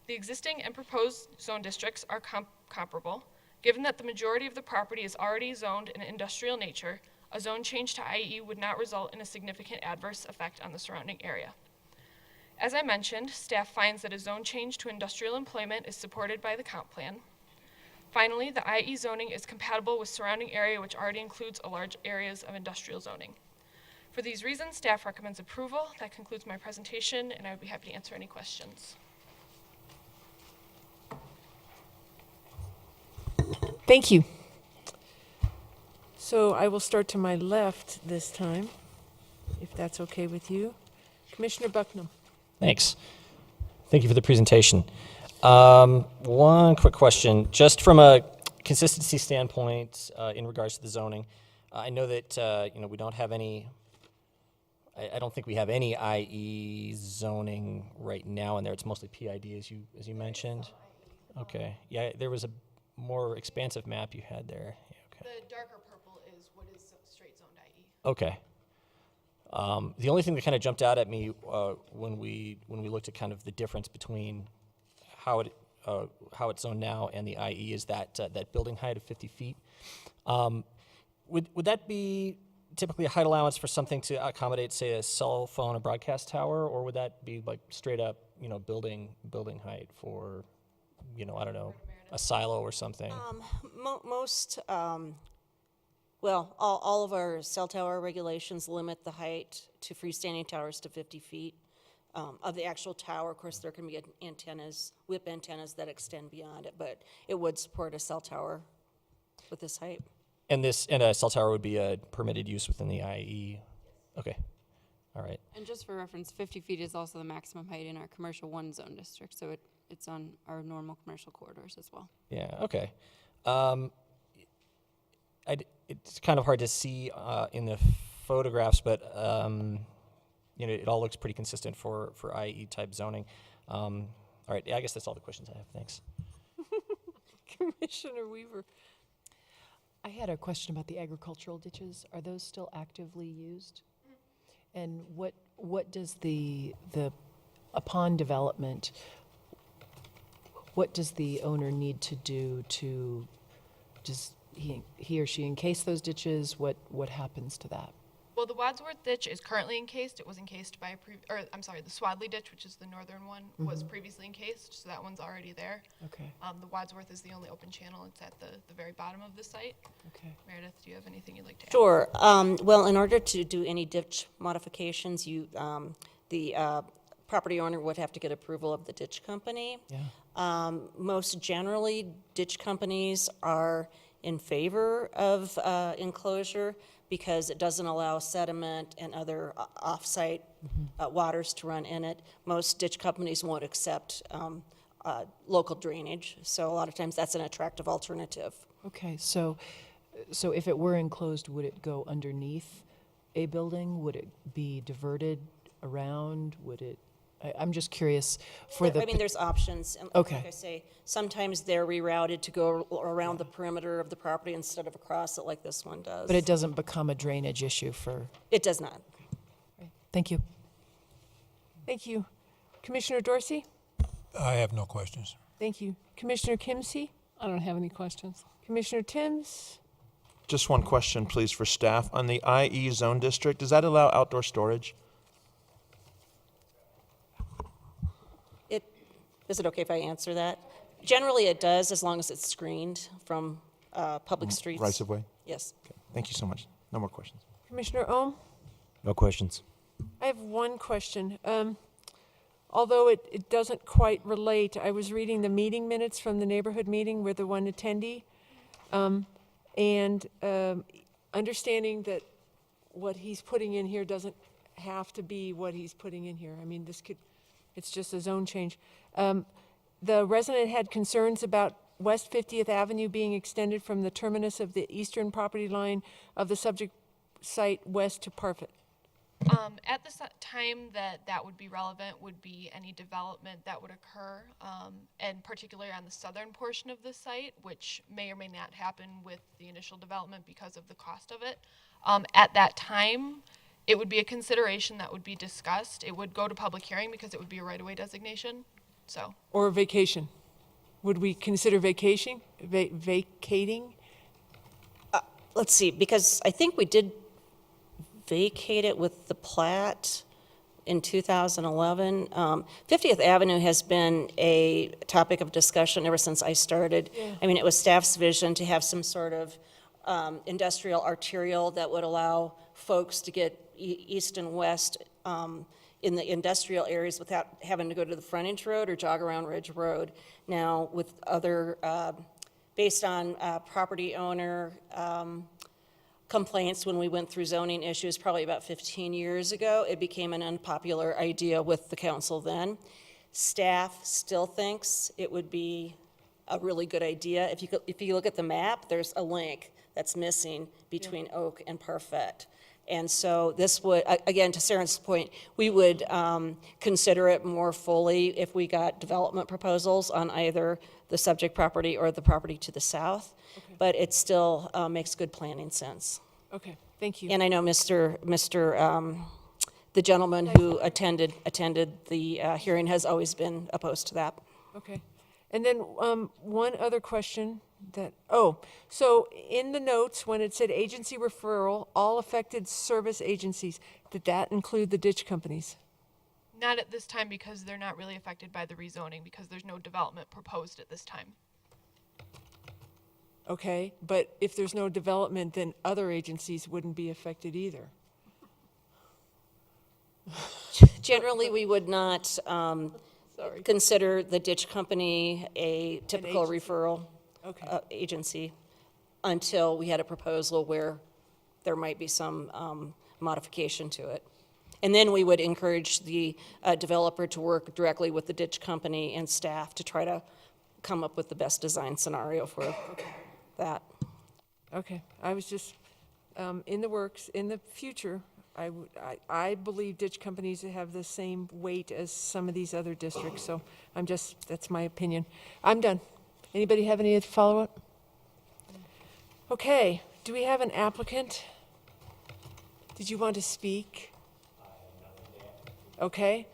The existing and proposed zone districts are comparable. Given that the majority of the property is already zoned in industrial nature, a zone change to IE would not result in a significant adverse effect on the surrounding area. As I mentioned, staff finds that a zone change to industrial employment is supported by the comp plan. Finally, the IE zoning is compatible with surrounding area, which already includes large areas of industrial zoning. For these reasons, staff recommends approval. That concludes my presentation, and I would be happy to answer any questions. Thank you. So I will start to my left this time, if that's okay with you. Commissioner Bucknam. Thanks. Thank you for the presentation. One quick question, just from a consistency standpoint in regards to the zoning. I know that we don't have any. I don't think we have any IE zoning right now in there. It's mostly PID, as you mentioned. Okay. Yeah, there was a more expansive map you had there. Yeah, okay. The darker purple is what is straight zoned IE. Okay. The only thing that kind of jumped out at me when we looked at kind of the difference between how it's zoned now and the IE is that building height of 50 feet. Would that be typically a height allowance for something to accommodate, say, a cell phone or broadcast tower, or would that be like straight up, building height for, I don't know? a silo or something? Most, well, all of our cell tower regulations limit the height to freestanding towers to 50 feet of the actual tower. Of course, there can be antennas, whip antennas that extend beyond it, but it would support a cell tower with this height. And a cell tower would be a permitted use within the IE? Okay, all right. And just for reference, 50 feet is also the maximum height in our commercial 1 zone district, so it's on our normal commercial corridors as well. Yeah, okay. It's kind of hard to see in the photographs, but it all looks pretty consistent for IE type zoning. All right, yeah, I guess that's all the questions I have. Thanks. Commissioner Weaver. I had a question about the agricultural ditches. Are those still actively used? And what does upon development, what does the owner need to do to, does he or she encase those ditches? What happens to that? Well, the Wadsworth ditch is currently encased. It was encased by the Swadley ditch, which is the northern one, was previously encased, so that one's already there. Okay. The Wadsworth is the only open channel. It's at the very bottom of the site. Okay. Meredith, do you have anything you'd like to add? Sure. Well, in order to do any ditch modifications, the property owner would have to get approval of the ditch company. Yeah. Most generally, ditch companies are in favor of enclosure because it doesn't allow sediment and other off-site waters to run in it. Most ditch companies won't accept local drainage, so a lot of times that's an attractive alternative. Okay, so if it were enclosed, would it go underneath a building? Would it be diverted around? Would it, I'm just curious for the. I mean, there's options. And Okay. Like I say, sometimes they're rerouted to go around the perimeter of the property instead of across it like this one does. But it doesn't become a drainage issue for. It does not. Thank you. Thank you. Commissioner Dorsey? I have no questions. Thank you. Commissioner Kimsey? I don't have any questions. Commissioner Timms? Just one question, please, for staff. On the IE zone district, does that allow outdoor storage? Is it okay if I answer that? Generally, it does, as long as it's screened from public streets. Rights of way? Yes. Okay. Thank you so much. No more questions. Commissioner Ohm? No questions. I have one question. Although it doesn't quite relate, I was reading the meeting minutes from the neighborhood meeting with the one attendee, and understanding that what he's putting in here doesn't have to be what he's putting in here. I mean, it's just a zone change. The resident had concerns about West 50th Avenue being extended from the terminus of the eastern property line of the subject site west to Parfit. At the time that would be relevant would be any development that would occur, and particularly on the southern portion of the site, which may or may not happen with the initial development because of the cost of it. At that time, it would be a consideration that would be discussed. It would go to public hearing because it would be a right-of-way designation, so. Or vacation. Would we consider vacating? Let's see, because I think we did vacate it with the plat in 2011. 50th Avenue has been a topic of discussion ever since I started. Yeah. I mean, it was staff's vision to have some sort of industrial arterial that would allow folks to get east and west in the industrial areas without having to go to the frontage road or jog around Ridge Road. Now, with other, based on property owner complaints when we went through zoning issues probably about 15 years ago, it became an unpopular idea with the council then. Staff still thinks it would be a really good idea. If you look at the map, there's a link that's missing between Oak and Parfait. And so this would, again, to Sarah's point, we would consider it more fully if we got development proposals on either the subject property or the property to the south. Okay. But it still makes good planning sense. Okay, thank you. And I know the gentleman who attended the hearing has always been opposed to that. Okay. And then one other question so in the notes, when it said agency referral, all affected service agencies, did that include the ditch companies? Not at this time because they're not really affected by the rezoning because there's no development proposed at this time. okay? But if there's no development, then other agencies wouldn't be affected either. Generally, we would not Sorry. consider the ditch company a typical agency. referral Okay. agency until we had a proposal where there might be some modification to it. And then we would encourage the developer to work directly with the ditch company and staff to try to come up with the best design scenario for that. Okay, I was just, in the works, in the future, I believe ditch companies have the same weight as some of these other districts, so that's my opinion. I'm done. Anybody have any follow-up? Okay, do we have an applicant? Did you want to speak? Okay,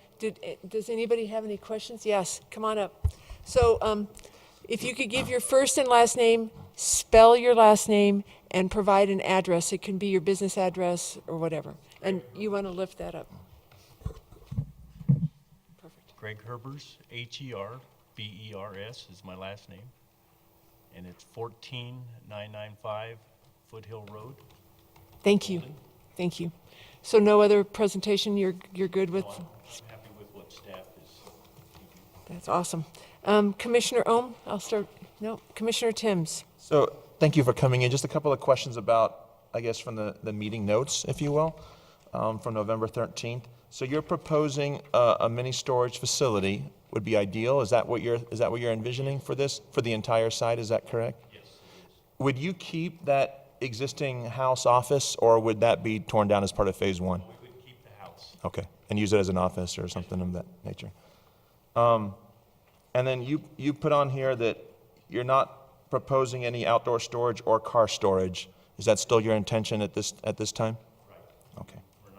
does anybody have any questions? Yes, come on up. So, if you could give your first and last name, spell your last name, and provide an address. It can be your business address or whatever. And you want to lift that up. Perfect. Greg Herbers, Herbers is my last name. And it's 14995 Foothill Road. Thank you. Thank you. So no other presentation, you're good with? I'm happy with what staff is. That's awesome. Commissioner Ohm, Commissioner Timms. So thank you for coming in. Just a couple of questions about, I guess, from the meeting notes, if you will, from November 13th. So you're proposing a mini storage facility would be ideal. Is that what you're envisioning for this, for the entire site? Is that correct? Yes. Would you keep that existing house office, or would that be torn down as part of phase one? We would keep the house. Okay, and use it as an office or something of that nature. And then you put on here that you're not proposing any outdoor storage or car storage. Is that still your intention at this time? Right. Okay. We're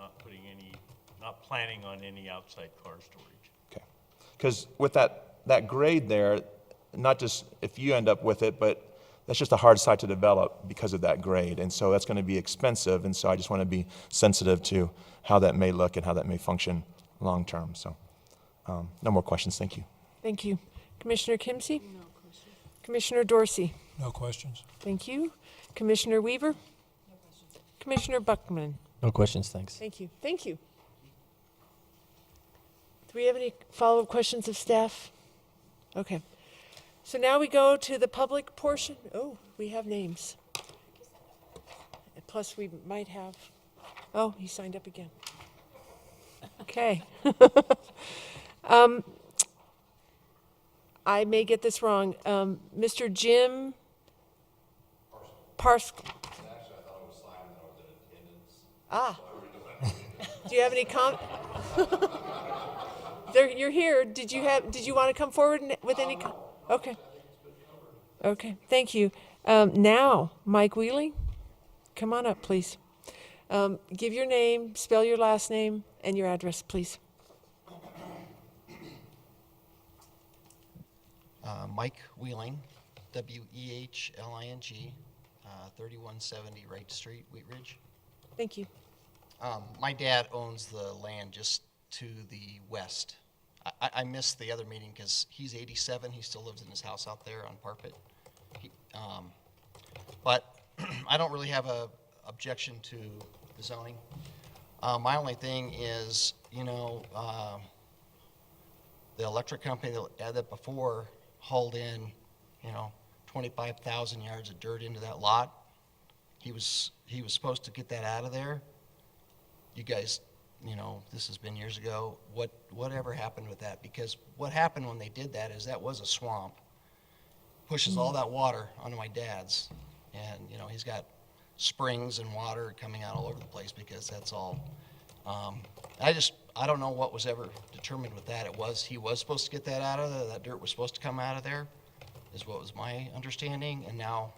not planning on any outside car storage. Okay. Because with that grade there, not just if you end up with it, but that's just a hard site to develop because of that grade. And so that's going to be expensive. And so I just want to be sensitive to how that may look and how that may function long term. So no more questions. Thank you. Thank you. Commissioner Kimsey? No questions. Commissioner Dorsey? No questions. Thank you. Commissioner Weaver? No questions. Commissioner Buckman? No questions, thanks. Thank you. Thank you. Do we have any follow-up questions of staff? Okay. So now we go to the public portion. Oh, we have names. Plus, we might have, oh, he signed up again. Okay. I may get this wrong. Mr. Jim Parskey. Ah. Do you have any You're here. Did you want to come forward with any? Okay. Okay. Thank you. Now, Mike Wheeling, come on up, please. Give your name, spell your last name, and your address, please. Mike Wheeling, Wehling, 3170 Wright Street, Wheat Ridge. Thank you. My dad owns the land just to the west. I missed the other meeting because he's 87. He still lives in his house out there on Parpet. But I don't really have a objection to the zoning. My only thing is, the electric company that had that before hauled in, 25,000 yards of dirt into that lot. He was supposed to get that out of there. You guys, this has been years ago. Whatever happened with that? Because what happened when they did that is that was a swamp. Pushes all that water onto my dad's, and he's got springs and water coming out all over the place because that's all. I don't know what was ever determined with that. He was supposed to get that out of there. That dirt was supposed to come out of there, is what was my understanding. And now,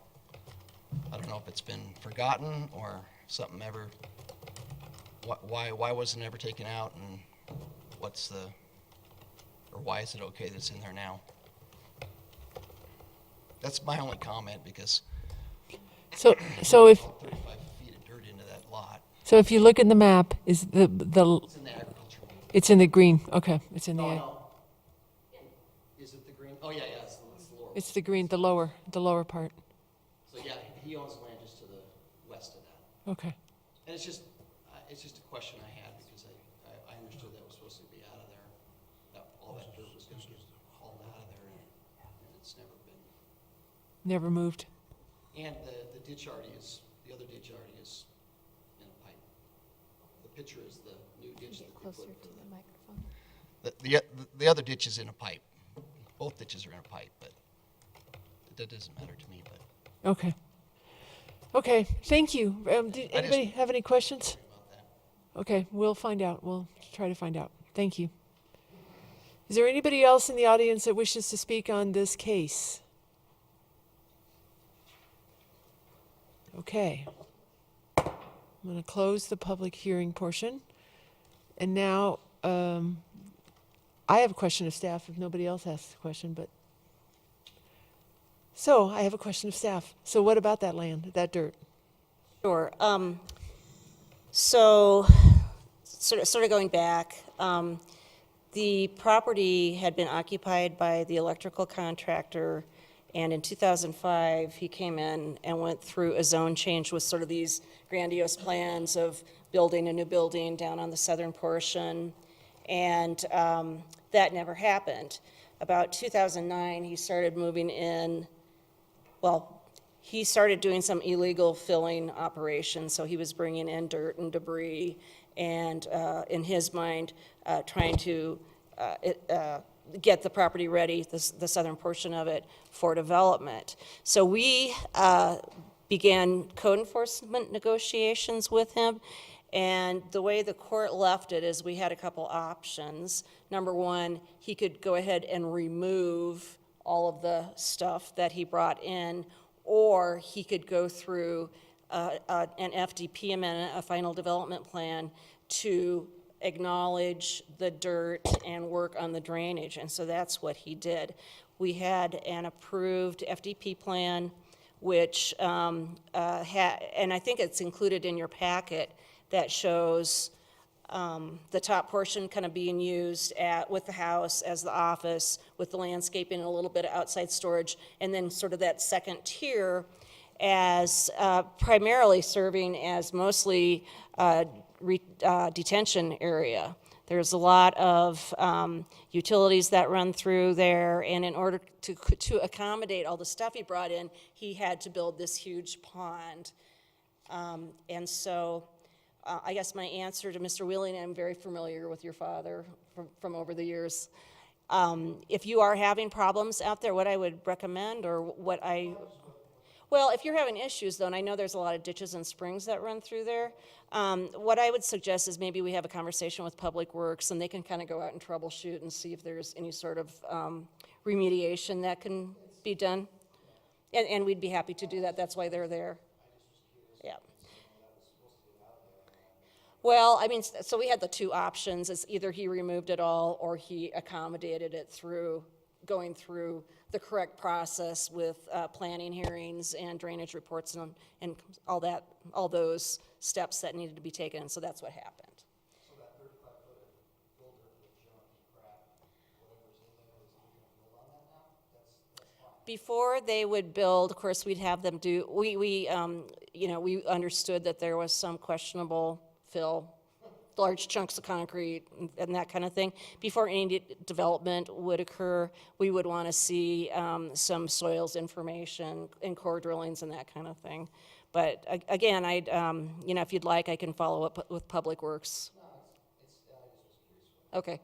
I don't know if it's been forgotten or something ever. Why wasn't it ever taken out, and why is it okay that it's in there now? That's my only comment, because So if 35 feet of dirt into that lot. so, if you look at the map, is the It's in the agriculture. it's in the green? Okay, it's in the No. Is it the green? Oh, yeah, it's the lower. it's the green, the lower part. So yeah, he owns land just to the west of that. Okay. And it's just a question I had because I understood that was supposed to be out of there. That all that dirt was going to get hauled out of there, and it's never been. Never moved. And the ditch already is, the other ditch already is in a pipe. The picture is the new ditch that we put. The other ditch is in a pipe. Both ditches are in a pipe, but that doesn't matter to me, but. Okay. Okay, thank you. Did I anybody have any questions? About that. Okay, we'll find out. We'll try to find out. Thank you. Is there anybody else in the audience that wishes to speak on this case? Okay. I'm going to close the public hearing portion. And now, I have a question of staff if nobody else asks a question, but. So, I have a question of staff. So what about that land, that dirt? Sure. So, sort of going back, the property had been occupied by the electrical contractor, and in 2005, he came in and went through a zone change with sort of these grandiose plans of building a new building down on the southern portion, and that never happened. About 2009, he started moving in. Well, he started doing some illegal filling operations, so he was bringing in dirt and debris, and in his mind, trying to get the property ready, the southern portion of it, for development. So we began code enforcement negotiations with him, and the way the court left it is we had a couple options. Number one, he could go ahead and remove all of the stuff that he brought in, or he could go through an FDP amendment, a final development plan, to acknowledge the dirt and work on the drainage, and so that's what he did. We had an approved FDP plan, which and I think it's included in your packet, that shows the top portion kind of being used with the house as the office, with the landscaping and a little bit of outside storage, and then sort of that second tier as primarily serving as mostly detention area. There's a lot of utilities that run through there, and in order to accommodate all the stuff he brought in, he had to build this huge pond. And so I guess my answer to Mr. Wheeling, I'm very familiar with your father from over the years. If you are having problems out there, what I would recommend, or well, if you're having issues, though, and I know there's a lot of ditches and springs that run through there, what I would suggest is maybe we have a conversation with Public Works, and they can kind of go out and troubleshoot and see if there's any sort of remediation that can be done. And we'd be happy to do that. That's why they're there. Yeah. Well, I mean, so we had the two options, is either he removed it all or he accommodated it through going through the correct process with planning hearings and drainage reports and all those steps that needed to be taken, and so that's what happened. So that 35-foot filter with junk, crap, whatever's in there, is he going to build on that now? That's fine. Before they would build, of course, we'd have them do, we understood that there was some questionable fill, large chunks of concrete and that kind of thing. Before any development would occur, we would want to see some soils information and core drillings and that kind of thing. But again, I'd, if you'd like, I can follow up with Public Works. No, I just was curious. Okay.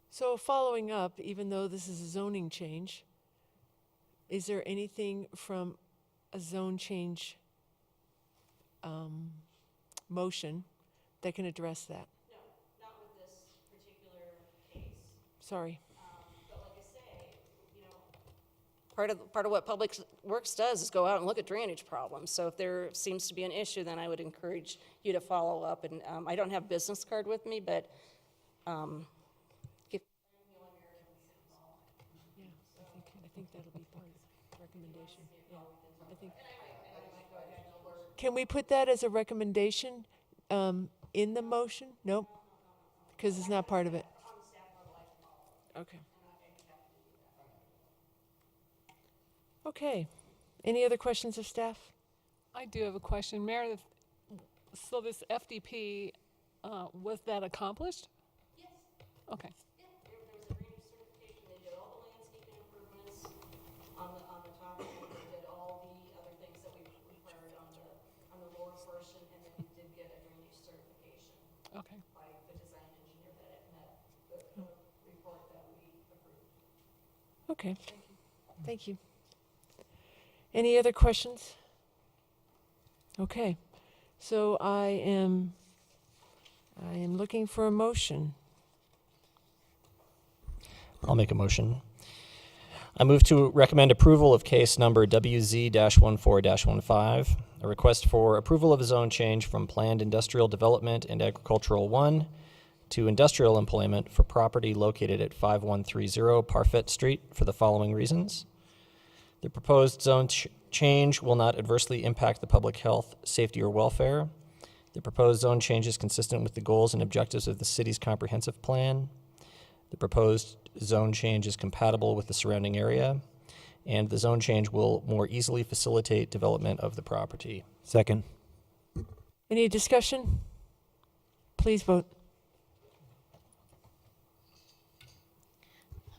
So following up, even though this is a zoning change, is there anything from a zone change motion that can address that? No, not with this particular case. Sorry. But like I say, part of what Public Works does is go out and look at drainage problems. So if there seems to be an issue, then I would encourage you to follow up. And I don't have business card with me, but I think that'll be part of the recommendation. Yeah, I think. Can we put that as a recommendation in the motion? Nope, because it's not part of it. Okay. Okay. Any other questions of staff? I do have a question. Meredith, so this FDP, was that accomplished? Yes. Okay. Yeah, there was a drainage certification, they did all the landscaping improvements on the top, and they did all the other things that we required on the lower portion, and then we did get a drainage certification Okay. by the design engineer that it met the report that we approved. Okay. Thank you. Any other questions? Okay. So I am looking for a motion. I'll make a motion. I move to recommend approval of case number WZ-14-15, a request for approval of a zone change from planned industrial development and agricultural 1 to industrial employment for property located at 5130 Parfit Street for the following reasons. The proposed zone change will not adversely impact the public health, safety, or welfare. The proposed zone change is consistent with the goals and objectives of the city's comprehensive plan. The proposed zone change is compatible with the surrounding area, and the zone change will more easily facilitate development of the property. Second. Any discussion? Please vote.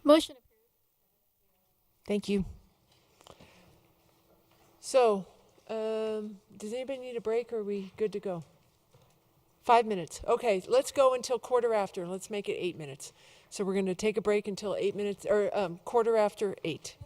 Motion approved. Thank you. So, does anybody need a break, or are we good to go? 5 minutes. Okay, let's go until 8:15. Let's make it 8 minutes. So we're going to take a break until 8 minutes, or 8:15.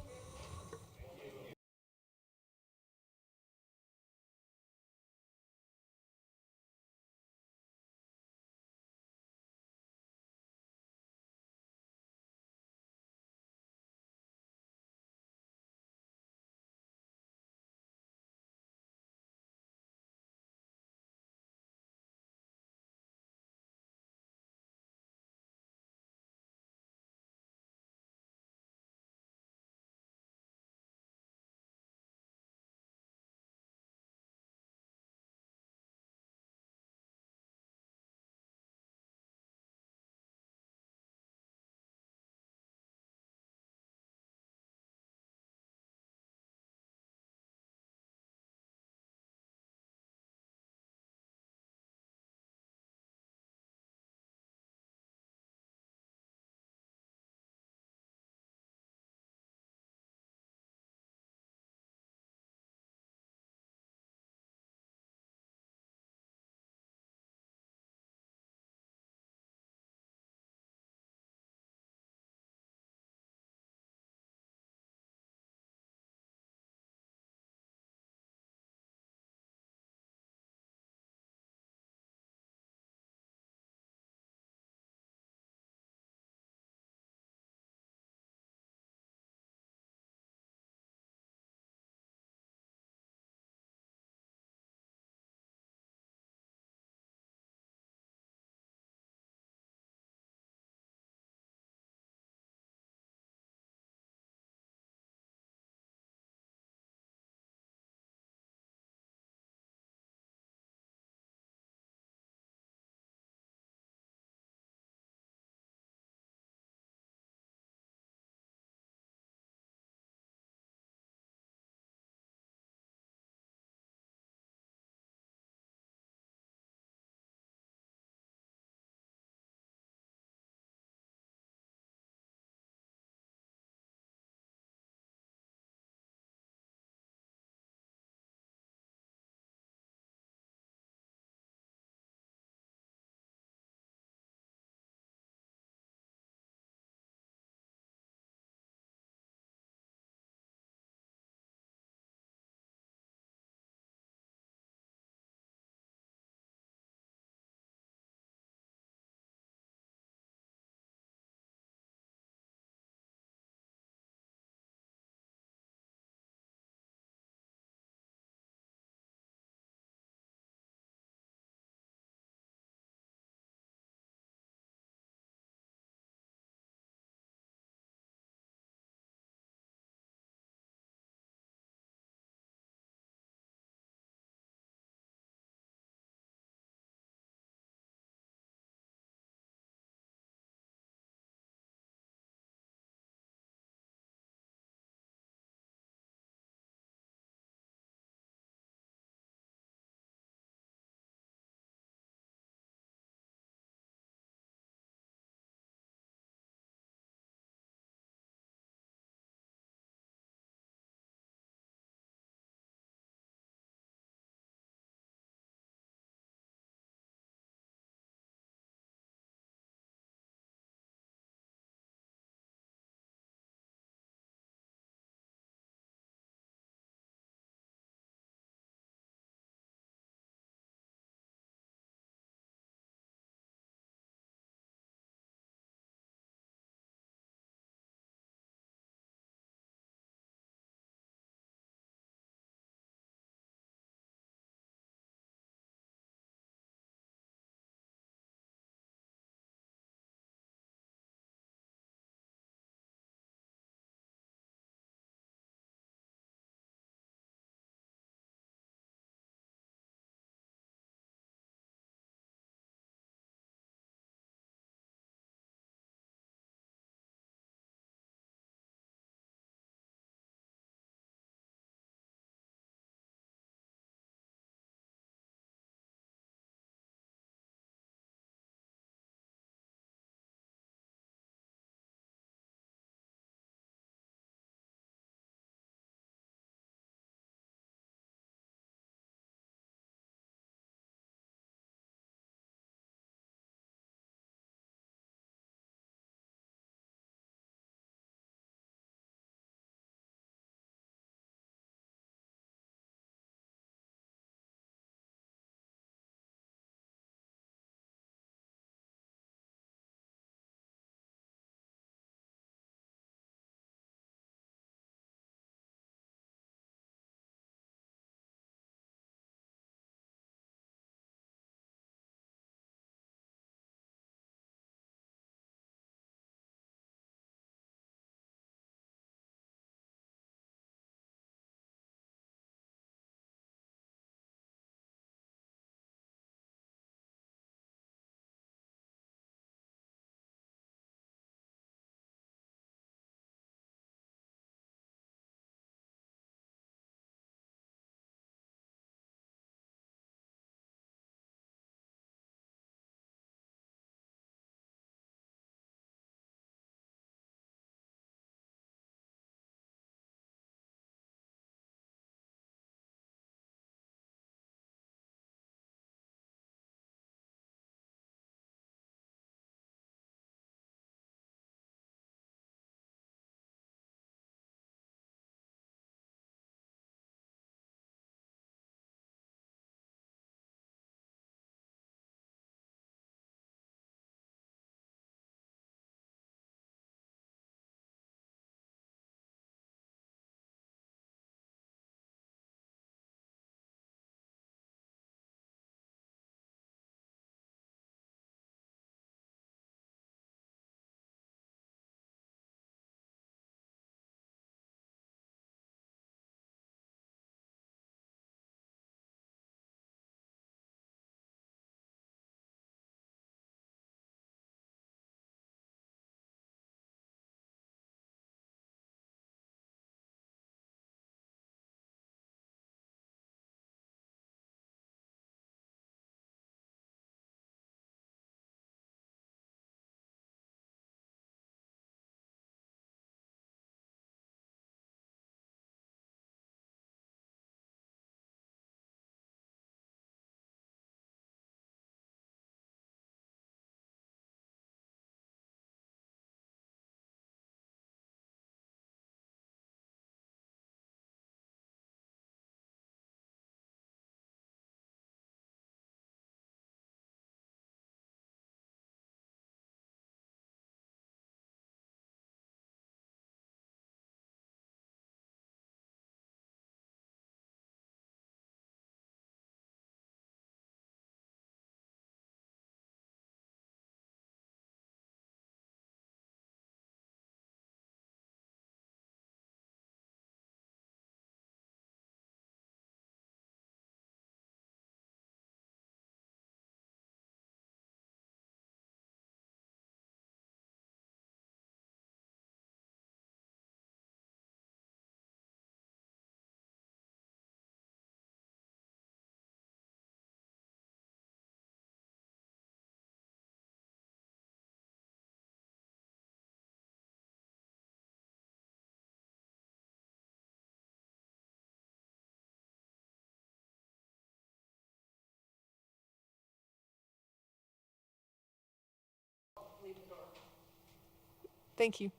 Thank you.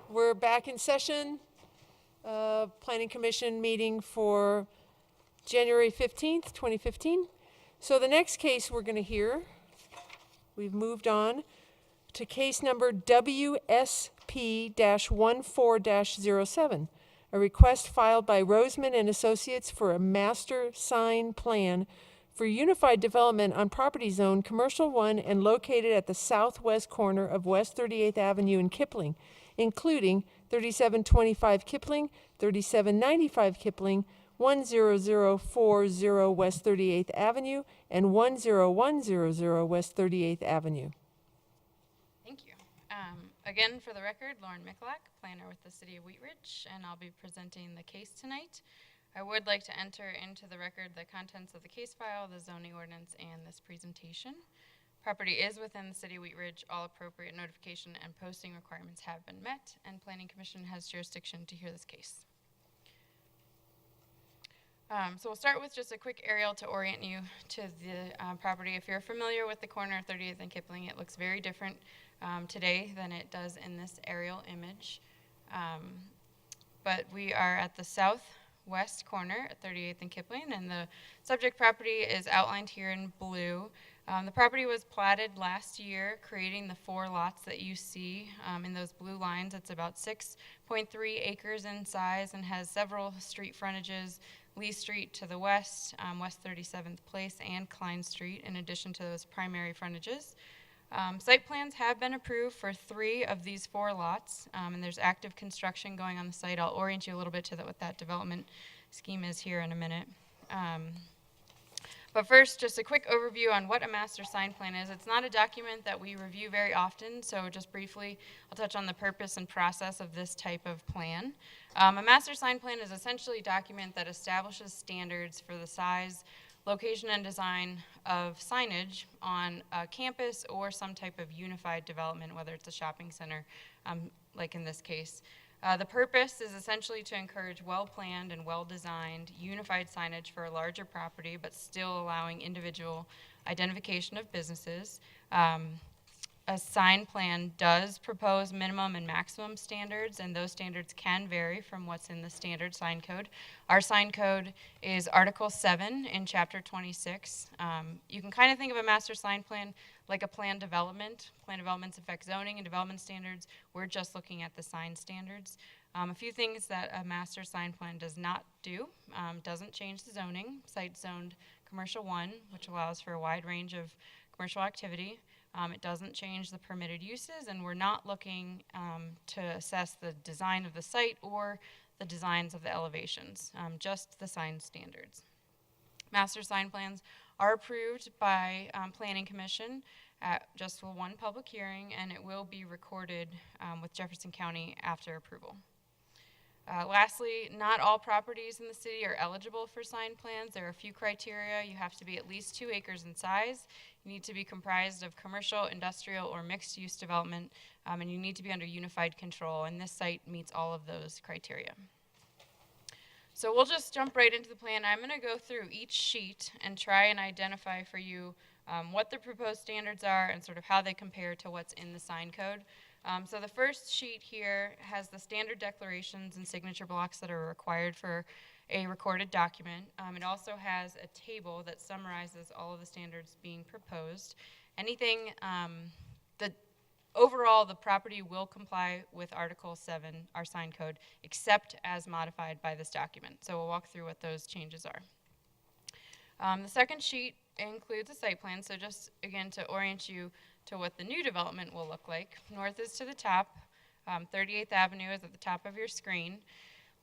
We're back in session. Planning Commission meeting for January 15th, 2015. So the next case we're going to hear, we've moved on to case number WSP-14-07, a request filed by Roseman and Associates for a master sign plan for unified development on property zone Commercial 1 and located at the southwest corner of West 38th Avenue in Kipling, including 3725 Kipling, 3795 Kipling, 10040 West 38th Avenue, and 10100 West 38th Avenue. Thank you. Again, for the record, Lauren Michalak, planner with the City of Wheat Ridge, and I'll be presenting the case tonight. I would like to enter into the record the contents of the case file, the zoning ordinance, and this presentation. Property is within the City of Wheat Ridge. All appropriate notification and posting requirements have been met, and Planning Commission has jurisdiction to hear this case. So we'll start with just a quick aerial to orient you to the property. If you're familiar with the corner of 38th and Kipling, it looks very different today than it does in this aerial image. But we are at the southwest corner at 38th and Kipling, and the subject property is outlined here in blue. The property was platted last year, creating the 4 lots that you see in those blue lines. It's about 6.3 acres in size and has several street frontages. Lee Street to the west, West 37th Place, and Klein Street, in addition to those primary frontages. Site plans have been approved for 3 of these 4 lots, and there's active construction going on the site. I'll orient you a little bit to what that development scheme is here in a minute. But first, just a quick overview on what a master sign plan is. It's not a document that we review very often, so just briefly, I'll touch on the purpose and process of this type of plan. A master sign plan is essentially a document that establishes standards for the size, location, and design of signage on a campus or some type of unified development, whether it's a shopping center, like in this case. The purpose is essentially to encourage well-planned and well-designed unified signage for a larger property, but still allowing individual identification of businesses. A sign plan does propose minimum and maximum standards, and those standards can vary from what's in the standard sign code. Our sign code is Article 7 in Chapter 26. You can kind of think of a master sign plan like a planned development. Planned developments affect zoning and development standards. We're just looking at the sign standards. A few things that a master sign plan does not do: doesn't change the zoning. Site zoned Commercial 1, which allows for a wide range of commercial activity. It doesn't change the permitted uses, and we're not looking to assess the design of the site or the designs of the elevations, just the sign standards. Master sign plans are approved by Planning Commission at just one public hearing, and it will be recorded with Jefferson County after approval. Lastly, not all properties in the city are eligible for sign plans. There are a few criteria. You have to be at least 2 acres in size. You need to be comprised of commercial, industrial, or mixed-use development, and you need to be under unified control, and this site meets all of those criteria. So we'll just jump right into the plan. I'm going to go through each sheet and try and identify for you what the proposed standards are and sort of how they compare to what's in the sign code. So the first sheet here has the standard declarations and signature blocks that are required for a recorded document. It also has a table that summarizes all of the standards being proposed. Anything that overall the property will comply with Article 7, our sign code, except as modified by this document. So we'll walk through what those changes are. The second sheet includes a site plan, so just again to orient you to what the new development will look like. North is to the top, 38th Avenue is at the top of your screen.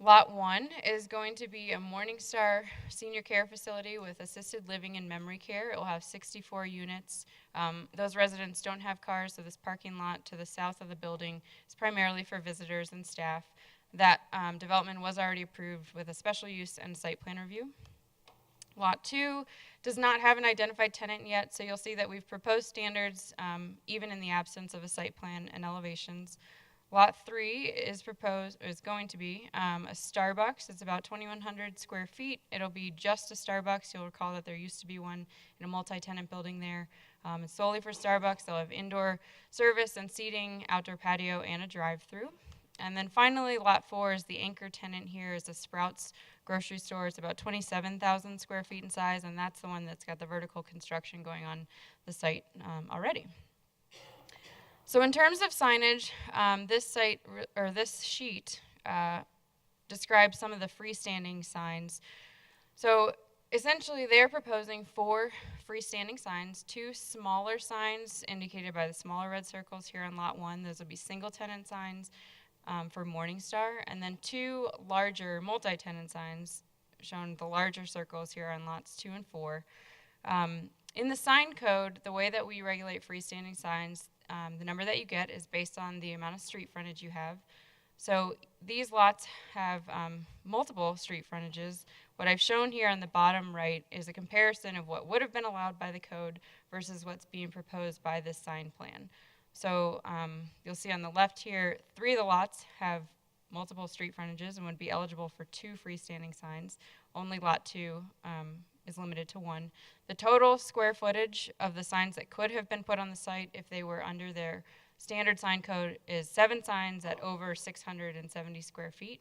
Lot 1 is going to be a Morningstar senior care facility with assisted living and memory care. It will have 64 units. Those residents don't have cars, so this parking lot to the south of the building is primarily for visitors and staff. That development was already approved with a special use and site plan review. Lot 2 does not have an identified tenant yet, so you'll see that we've proposed standards even in the absence of a site plan and elevations. Lot 3 is going to be a Starbucks. It's about 2,100 square feet. It'll be just a Starbucks. You'll recall that there used to be one in a multi-tenant building there. It's solely for Starbucks. They'll have indoor service and seating, outdoor patio, and a drive-through. And then finally, Lot 4 is the anchor tenant here is a Sprouts grocery store. It's about 27,000 square feet in size, and that's the one that's got the vertical construction going on the site already. So in terms of signage, this sheet describes some of the freestanding signs. So essentially, they're proposing 4 freestanding signs, 2 smaller signs indicated by the smaller red circles here on Lot 1. Those will be single-tenant signs for Morningstar, and then 2 larger multi-tenant signs, shown the larger circles here on Lots 2 and 4. In the sign code, the way that we regulate freestanding signs, the number that you get is based on the amount of street frontage you have. So these lots have multiple street frontages. What I've shown here on the bottom right is a comparison of what would have been allowed by the code versus what's being proposed by this sign plan. So you'll see on the left here, 3 of the lots have multiple street frontages and would be eligible for 2 freestanding signs. Only Lot 2 is limited to 1. The total square footage of the signs that could have been put on the site if they were under their standard sign code is 7 signs at over 670 square feet.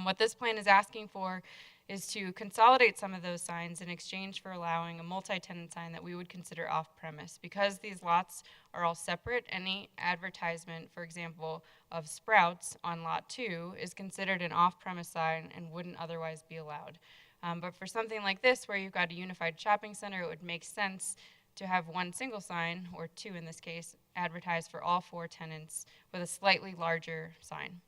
What this plan is asking for is to consolidate some of those signs in exchange for allowing a multi-tenant sign that we would consider off-premise. Because these lots are all separate, any advertisement, for example, of Sprouts on Lot 2 is considered an off-premise sign and wouldn't otherwise be allowed. But for something like this, where you've got a unified shopping center, it would make sense to have 1 single sign, or 2 in this case, advertised for all 4 tenants with a slightly larger sign.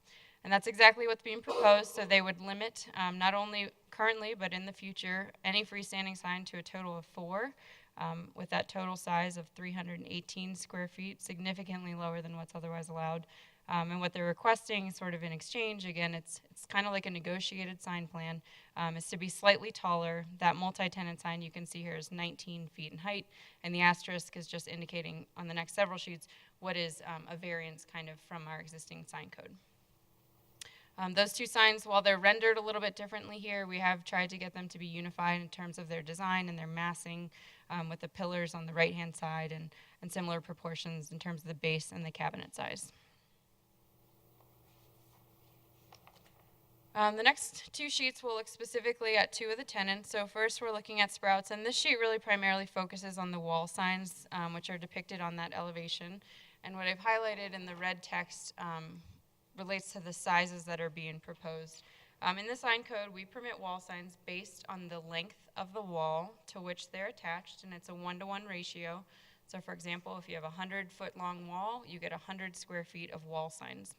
And that's exactly what's being proposed, so they would limit, not only currently, but in the future, any freestanding sign to a total of 4, with that total size of 318 square feet, significantly lower than what's otherwise allowed. And what they're requesting sort of in exchange, again, it's kind of like a negotiated sign plan, is to be slightly taller. That multi-tenant sign you can see here is 19 feet in height, and the asterisk is just indicating on the next several sheets what is a variance kind of from our existing sign code. Those 2 signs, while they're rendered a little bit differently here, we have tried to get them to be unified in terms of their design and their massing, with the pillars on the right-hand side and similar proportions in terms of the base and the cabinet size. The next 2 sheets will look specifically at 2 of the tenants. So first we're looking at Sprouts, and this sheet really primarily focuses on the wall signs, which are depicted on that elevation. And what I've highlighted in the red text relates to the sizes that are being proposed. In the sign code, we permit wall signs based on the length of the wall to which they're attached, and it's a 1-to-1 ratio. So for example, if you have a 100-foot long wall, you get 100 square feet of wall signs.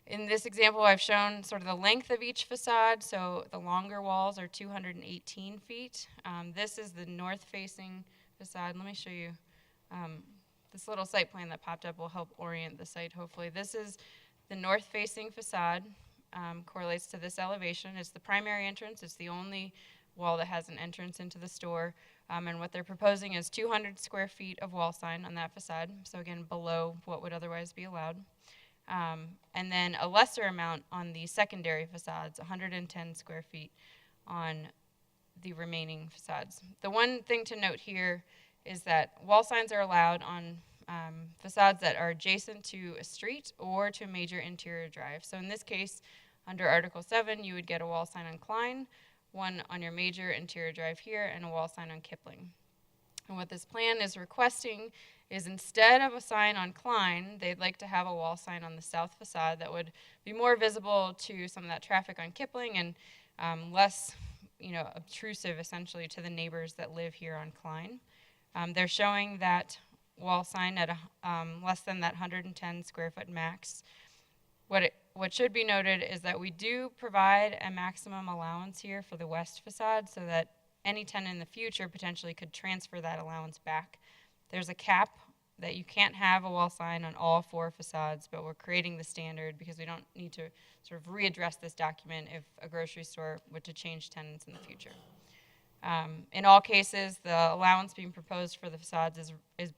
In this example, I've shown sort of the length of each facade, so the longer walls are 218 feet. This is the north-facing facade. Let me show you. This little site plan that popped up will help orient the site, hopefully. This is the north-facing facade, correlates to this elevation. It's the primary entrance. It's the only wall that has an entrance into the store. And what they're proposing is 200 square feet of wall sign on that facade, so again, below what would otherwise be allowed. And then a lesser amount on the secondary facades, 110 square feet on the remaining facades. The one thing to note here is that wall signs are allowed on facades that are adjacent to a street or to a major interior drive. So in this case, under Article 7, you would get a wall sign on Klein, one on your major interior drive here, and a wall sign on Kipling. And what this plan is requesting is instead of a sign on Klein, they'd like to have a wall sign on the south facade that would be more visible to some of that traffic on Kipling and less, obtrusive essentially to the neighbors that live here on Klein. They're showing that wall sign at less than that 110 square foot max. What should be noted is that we do provide a maximum allowance here for the west facade so that any tenant in the future potentially could transfer that allowance back. There's a cap that you can't have a wall sign on all 4 facades, but we're creating the standard because we don't need to sort of readdress this document if a grocery store were to change tenants in the future. In all cases, the allowance being proposed for the facades is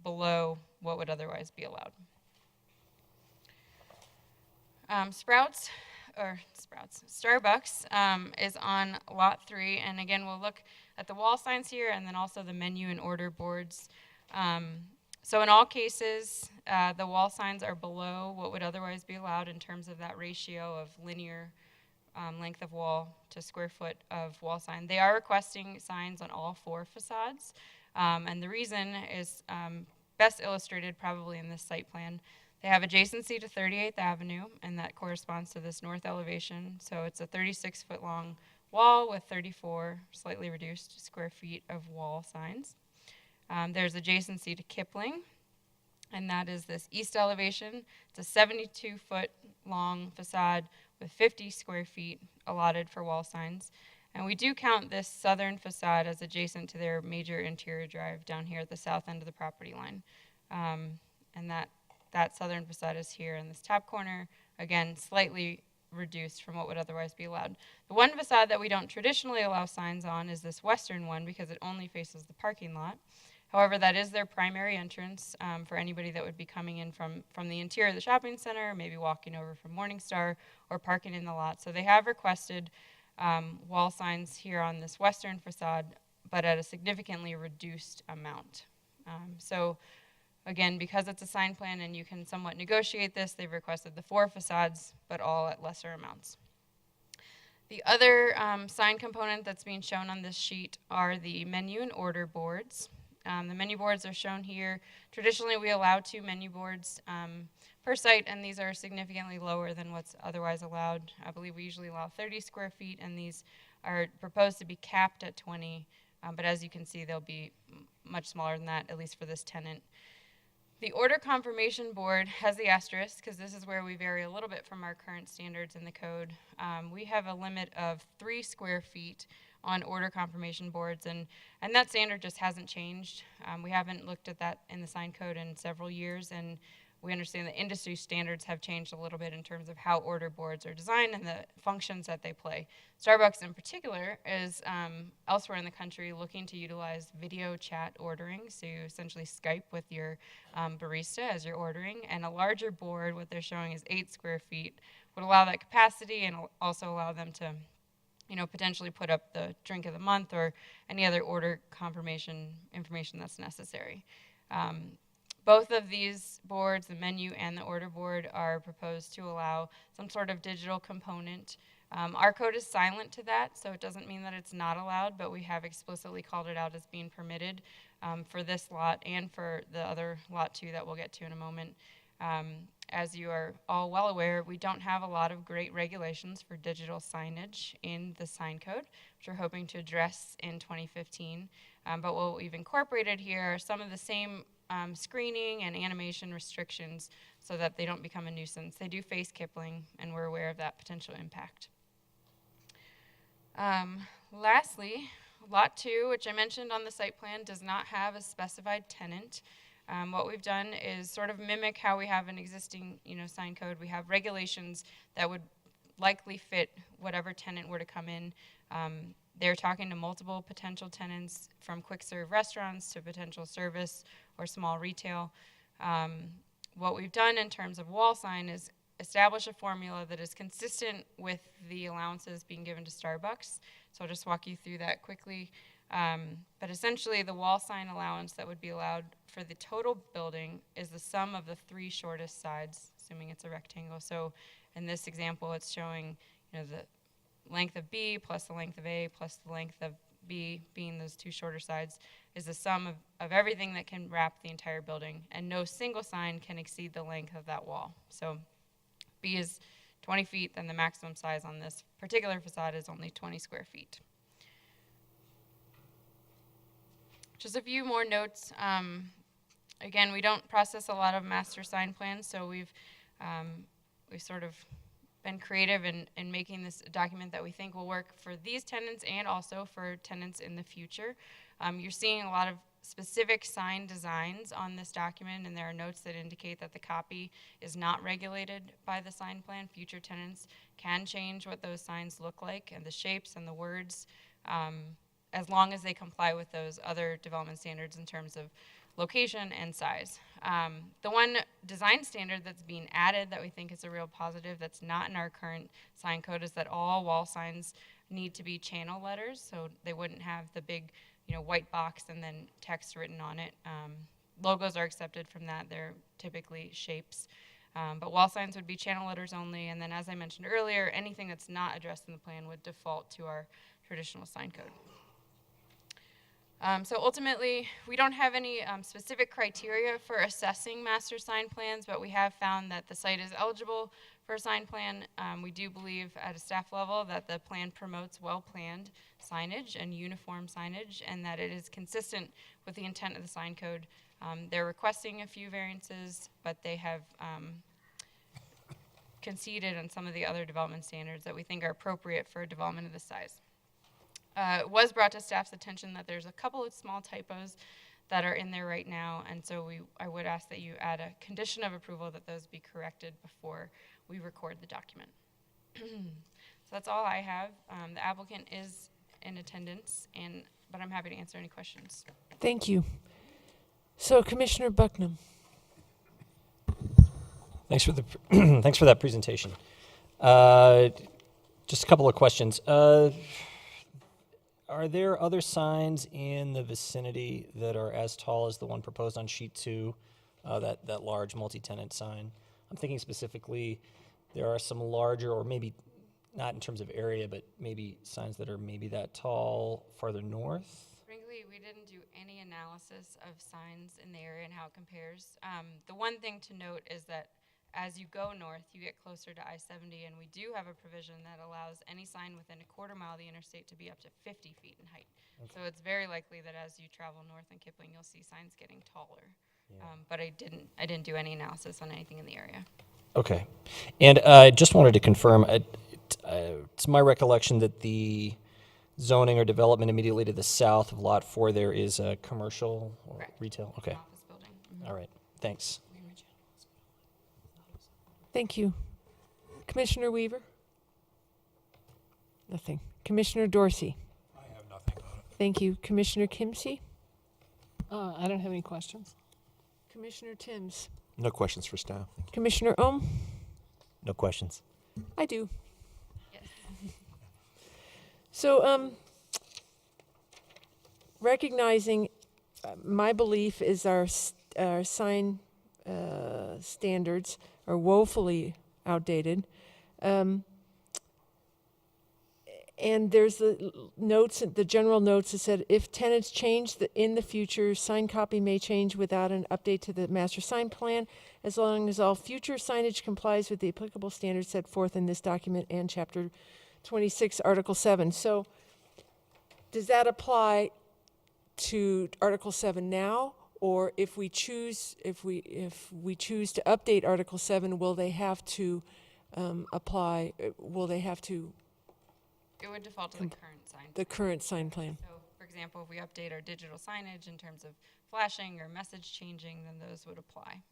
below what would otherwise be allowed. Starbucks is on Lot 3, and again, we'll look at the wall signs here and then also the menu and order boards. So in all cases, the wall signs are below what would otherwise be allowed in terms of that ratio of linear length of wall to square foot of wall sign. They are requesting signs on all 4 facades, and the reason is best illustrated probably in this site plan. They have adjacency to 38th Avenue, and that corresponds to this north elevation. So it's a 36-foot long wall with 34 slightly reduced square feet of wall signs. There's adjacency to Kipling, and that is this east elevation. It's a 72-foot long facade with 50 square feet allotted for wall signs. And we do count this southern facade as adjacent to their major interior drive down here at the south end of the property line. And that southern facade is here in this top corner, again, slightly reduced from what would otherwise be allowed. The one facade that we don't traditionally allow signs on is this western one because it only faces the parking lot. However, that is their primary entrance for anybody that would be coming in from the interior of the shopping center, maybe walking over from Morningstar or parking in the lot. So they have requested wall signs here on this western facade, but at a significantly reduced amount. So again, because it's a sign plan and you can somewhat negotiate this, they've requested the 4 facades, but all at lesser amounts. The other sign component that's being shown on this sheet are the menu and order boards. The menu boards are shown here. Traditionally, we allow 2 menu boards per site, and these are significantly lower than what's otherwise allowed. I believe we usually allow 30 square feet, and these are proposed to be capped at 20, but as you can see, they'll be much smaller than that, at least for this tenant. The order confirmation board has the asterisk because this is where we vary a little bit from our current standards in the code. We have a limit of 3 square feet on order confirmation boards, and that standard just hasn't changed. We haven't looked at that in the sign code in several years, and we understand the industry standards have changed a little bit in terms of how order boards are designed and the functions that they play. Starbucks in particular is elsewhere in the country looking to utilize video chat ordering, so you essentially Skype with your barista as you're ordering, and a larger board, what they're showing is 8 square feet, would allow that capacity and also allow them to potentially put up the drink of the month or any other order confirmation information that's necessary. Both of these boards, the menu and the order board, are proposed to allow some sort of digital component. Our code is silent to that, so it doesn't mean that it's not allowed, but we have explicitly called it out as being permitted for this lot and for the other lot 2 that we'll get to in a moment. As you are all well aware, we don't have a lot of great regulations for digital signage in the sign code, which we're hoping to address in 2015. But what we've incorporated here are some of the same screening and animation restrictions so that they don't become a nuisance. They do face Kipling, and we're aware of that potential impact. Lastly, Lot 2, which I mentioned on the site plan, does not have a specified tenant. What we've done is sort of mimic how we have an existing sign code. We have regulations that would likely fit whatever tenant were to come in. They're talking to multiple potential tenants, from quick serve restaurants to potential service or small retail. What we've done in terms of wall sign is establish a formula that is consistent with the allowances being given to Starbucks. So I'll just walk you through that quickly. But essentially, the wall sign allowance that would be allowed for the total building is the sum of the 3 shortest sides, assuming it's a rectangle. So in this example, it's showing the length of B plus the length of A plus the length of B, being those 2 shorter sides, is the sum of everything that can wrap the entire building, and no single sign can exceed the length of that wall. So B is 20 feet, then the maximum size on this particular facade is only 20 square feet. Just a few more notes. Again, we don't process a lot of master sign plans, so we've sort of been creative in making this a document that we think will work for these tenants and also for tenants in the future. You're seeing a lot of specific sign designs on this document, and there are notes that indicate that the copy is not regulated by the sign plan. Future tenants can change what those signs look like and the shapes and the words, as long as they comply with those other development standards in terms of location, and size. The one design standard that's being added that we think is a real positive that's not in our current sign code is that all wall signs need to be channel letters, so they wouldn't have the big, white box and then text written on it. Logos are accepted from that. They're typically shapes. But wall signs would be channel letters only, and then as I mentioned earlier, anything that's not addressed in the plan would default to our traditional sign code. So ultimately, we don't have any specific criteria for assessing master sign plans, but we have found that the site is eligible for a sign plan. We do believe at a staff level that the plan promotes well-planned signage and uniform signage, and that it is consistent with the intent of the sign code. They're requesting a few variances, but they have conceded on some of the other development standards that we think are appropriate for a development of this size. It was brought to staff's attention that there's a couple of small typos that are in there right now, and so I would ask that you add a condition of approval that those be corrected before we record the document. So that's all I have. The applicant is in attendance, but I'm happy to answer any questions. Thank you. So Commissioner Bucknam. Thanks for the thanks for that presentation. Just a couple of questions. Are there other signs in the vicinity that are as tall as the one proposed on sheet 2, that large multi-tenant sign? I'm thinking specifically there are some larger, or maybe not in terms of area, but maybe signs that are maybe that tall farther north? Frankly, we didn't do any analysis of signs in the area and how it compares. The one thing to note is that as you go north, you get closer to I-70, and we do have a provision that allows any sign within a quarter mile of the interstate to be up to 50 feet in height. Okay. So it's very likely that as you travel north in Kipling, you'll see signs getting taller. Yeah. But I didn't do any analysis on anything in the area. Okay. And I just wanted to confirm, it's my recollection that the zoning or development immediately to the south of Lot 4 there is a commercial or Correct. Retail? Okay. Office building. Mm-hmm. All right. Thanks. Thank you. Commissioner Weaver? Nothing. Commissioner Dorsey? I have nothing on it. Thank you. Commissioner Kimsey? I don't have any questions. Commissioner Timms? No questions for staff. Commissioner Ohm? No questions. I do. Yes. So, recognizing my belief is our sign standards are woefully outdated. And there's the notes, the general notes that said, if tenants change in the future, sign copy may change without an update to the master sign plan, as long as all future signage complies with the applicable standards set forth in this document and Chapter 26, Article 7. So does that apply to Article 7 now? Or if we choose to update Article 7, will they have to apply? Will they have to? It would default to the current sign. The current sign plan. So, for example, if we update our digital signage in terms of flashing or message changing, then those would apply.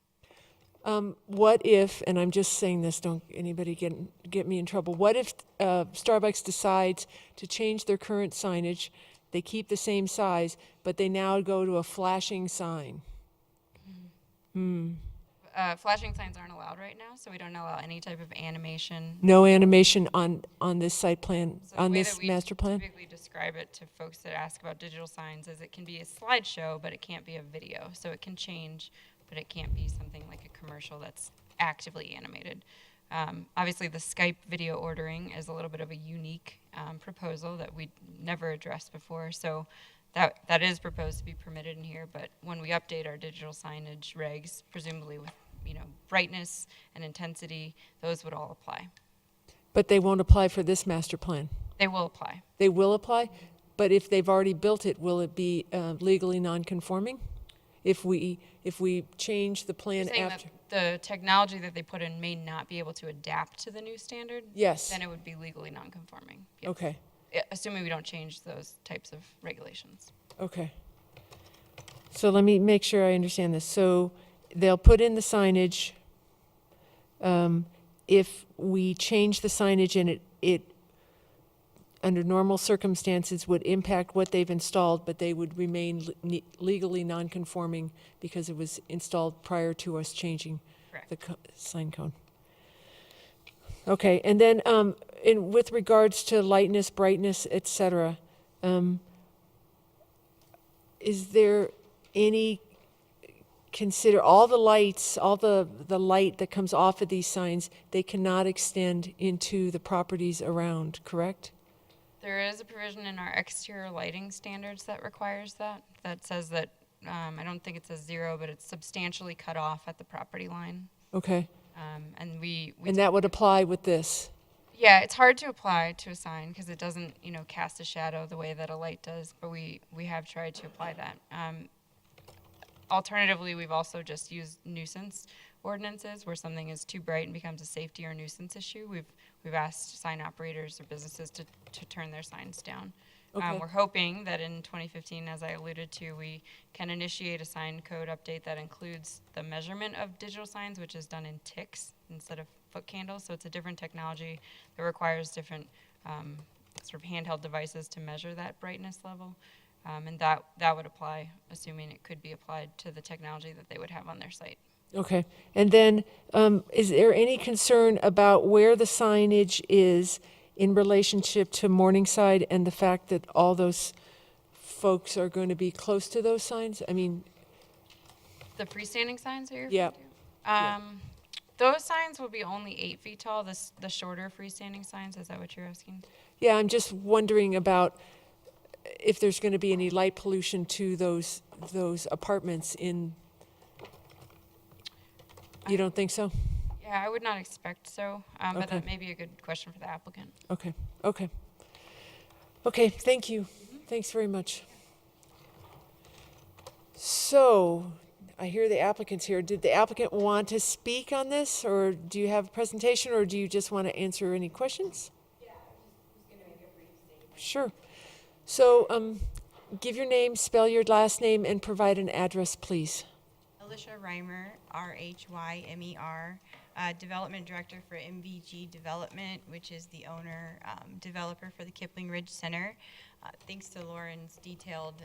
What if? And I'm just saying this. Don't anybody get me in trouble. What if Starbucks decides to change their current signage? They keep the same size, but they now go to a flashing sign. Flashing signs aren't allowed right now, so we don't allow any type of animation. No animation on this site plan, So the on way this that we master plan? typically describe it to folks that ask about digital signs is it can be a slideshow, but it can't be a video. So it can change, but it can't be something like a commercial that's actively animated. Obviously, the Skype video ordering is a little bit of a unique proposal that we never addressed before. So that is proposed to be permitted in here. But when we update our digital signage regs, presumably with brightness and intensity, those would all apply. But they won't apply for this master plan. They will apply. They will apply, but if they've already built it, will it be legally non-conforming? If we change the plan You're saying after? that the technology that they put in may not be able to adapt to the new standard? Yes. Then it would be legally non-conforming. Yes. Okay, Assuming we don't change those types of regulations. okay. So let me make sure I understand this. So they'll put in the signage. If we change the signage and it under normal circumstances would impact what they've installed, but they would remain legally non-conforming because it was installed prior to us changing the sign code. Okay, and then with regards to lightness, brightness, et cetera, is there any consider all the lights, all the light that comes off of these signs, they cannot extend into the properties around, correct? There is a provision in our exterior lighting standards that requires that. That says that, I don't think it says 0, but it's substantially cut off at the property line. Okay. And we And that would apply with this? Yeah, it's hard to apply to a sign because it doesn't, cast a shadow the way that a light does, but we have tried to apply that. Alternatively, we've also just used nuisance ordinances where something is too bright and becomes a safety or nuisance issue. We've asked sign operators or businesses to turn their signs down. Okay. We're hoping that in 2015, as I alluded to, we can initiate a sign code update that includes the measurement of digital signs, which is done in ticks instead of foot candles. So it's a different technology that requires different sort of handheld devices to measure that brightness level. And that would apply, assuming it could be applied to the technology that they would have on their site. Okay. And then is there any concern about where the signage is in relationship to Morningside and the fact that all those folks are going to be close to those signs? I mean, The freestanding signs are you're yeah. referring to? Those signs will be only 8 feet tall, the shorter freestanding signs. Is that what you're asking? Yeah, I'm just wondering about if there's going to be any light pollution to those apartments in. You don't think so? Yeah, I would not expect so, but Okay. that may be a good question for the applicant. Okay, okay. Okay, thank you. Thanks very much. So, I hear the applicant's here. Did the applicant want to speak on this, or do you have a presentation, or do you just want to answer any questions? Yeah, I'm just going to make a brief statement. Sure. So, give your name, spell your last name, and provide an address, please. Alicia Reimer, R-H-Y-M-E-R, Development Director for MVG Development, which is the owner, developer for the Kipling Ridge Center. Thanks to Lauren's detailed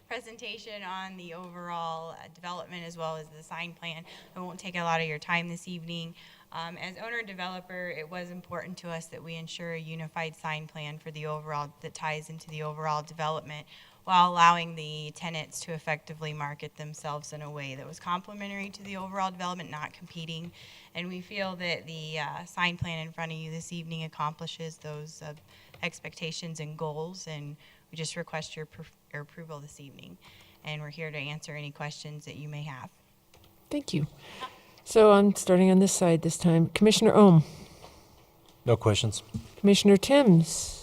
presentation on the overall development as well as the sign plan. I won't take a lot of your time this evening. As owner-developer, it was important to us that we ensure a unified sign plan for the overall, that ties into the overall development, while allowing the tenants to effectively market themselves in a way that was complementary to the overall development, not competing. And we feel that the sign plan in front of you this evening accomplishes those expectations and goals, and we just request your approval this evening. And we're here to answer any questions that you may have. Thank you. So I'm starting on this side this time. Commissioner Ohm. No questions. Commissioner Timms.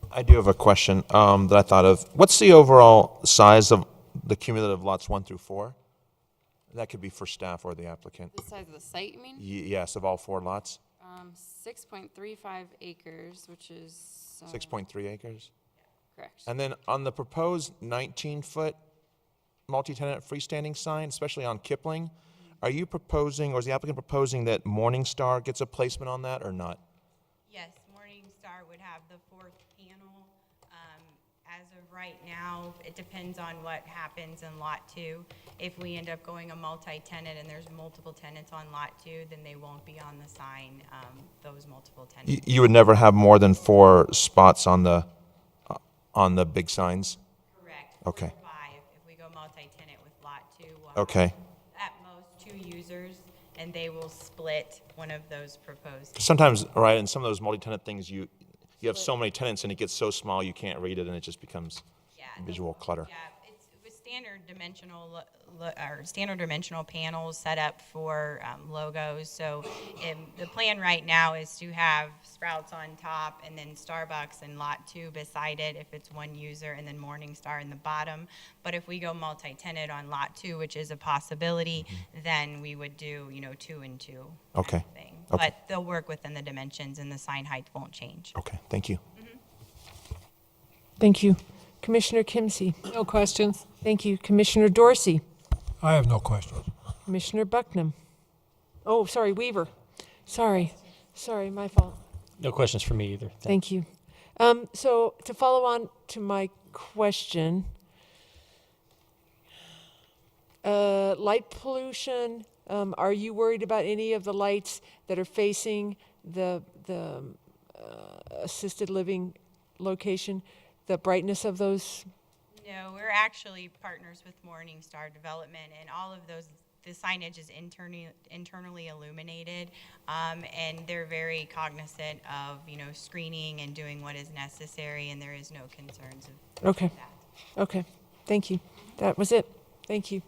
I do have a question that I thought of. What's the overall size of the cumulative lots 1 through 4? That could be for staff or the applicant. The size of the site, you mean? Yes, of all 4 lots. 6.35 acres, which is 6.3 acres. correct. And then on the proposed 19-foot multi-tenant freestanding sign, especially on Kipling, are you proposing, or is the applicant proposing that Morningstar gets a placement on that or not? Yes, Morningstar would have the 4th panel. As of right now, it depends on what happens in Lot 2. If we end up going a multi-tenant and there's multiple tenants on Lot 2, then they won't be on the sign, those multiple tenants. You would never have more than 4 spots on the big signs? Correct. Okay. 4 to 5. If we go multi-tenant with Lot 2, we'll Okay. have at most 2 users, and they will split one of those proposed. Sometimes, right, in some of those multi-tenant things, you have so many tenants and it gets so small you can't read it and it just becomes visual clutter. Yeah, it's with standard dimensional panels set up for logos. So the plan right now is to have Sprouts on top and then Starbucks in Lot 2 beside it if it's 1 user, and then Morningstar in the bottom. But if we go multi-tenant on Lot 2, which is a possibility, then we would do 2 and 2. Okay. Thing. Okay. But they'll work within the dimensions and the sign height won't change. Okay, thank you. Thank you. Commissioner Kimsey. No questions. Thank you. Commissioner Dorsey. I have no questions. Commissioner Bucknam. Oh, sorry, Weaver. Sorry, my fault. No questions for me either. Thank you. So to follow on to my question, light pollution, are you worried about any of the lights that are facing the assisted living location, the brightness of those? No, we're actually partners with Morningstar Development, and all of those, the signage is internally illuminated, and they're very cognizant of, screening and doing what is necessary, and there is no concerns of Okay. that. Okay. Thank you. That was it. Thank you.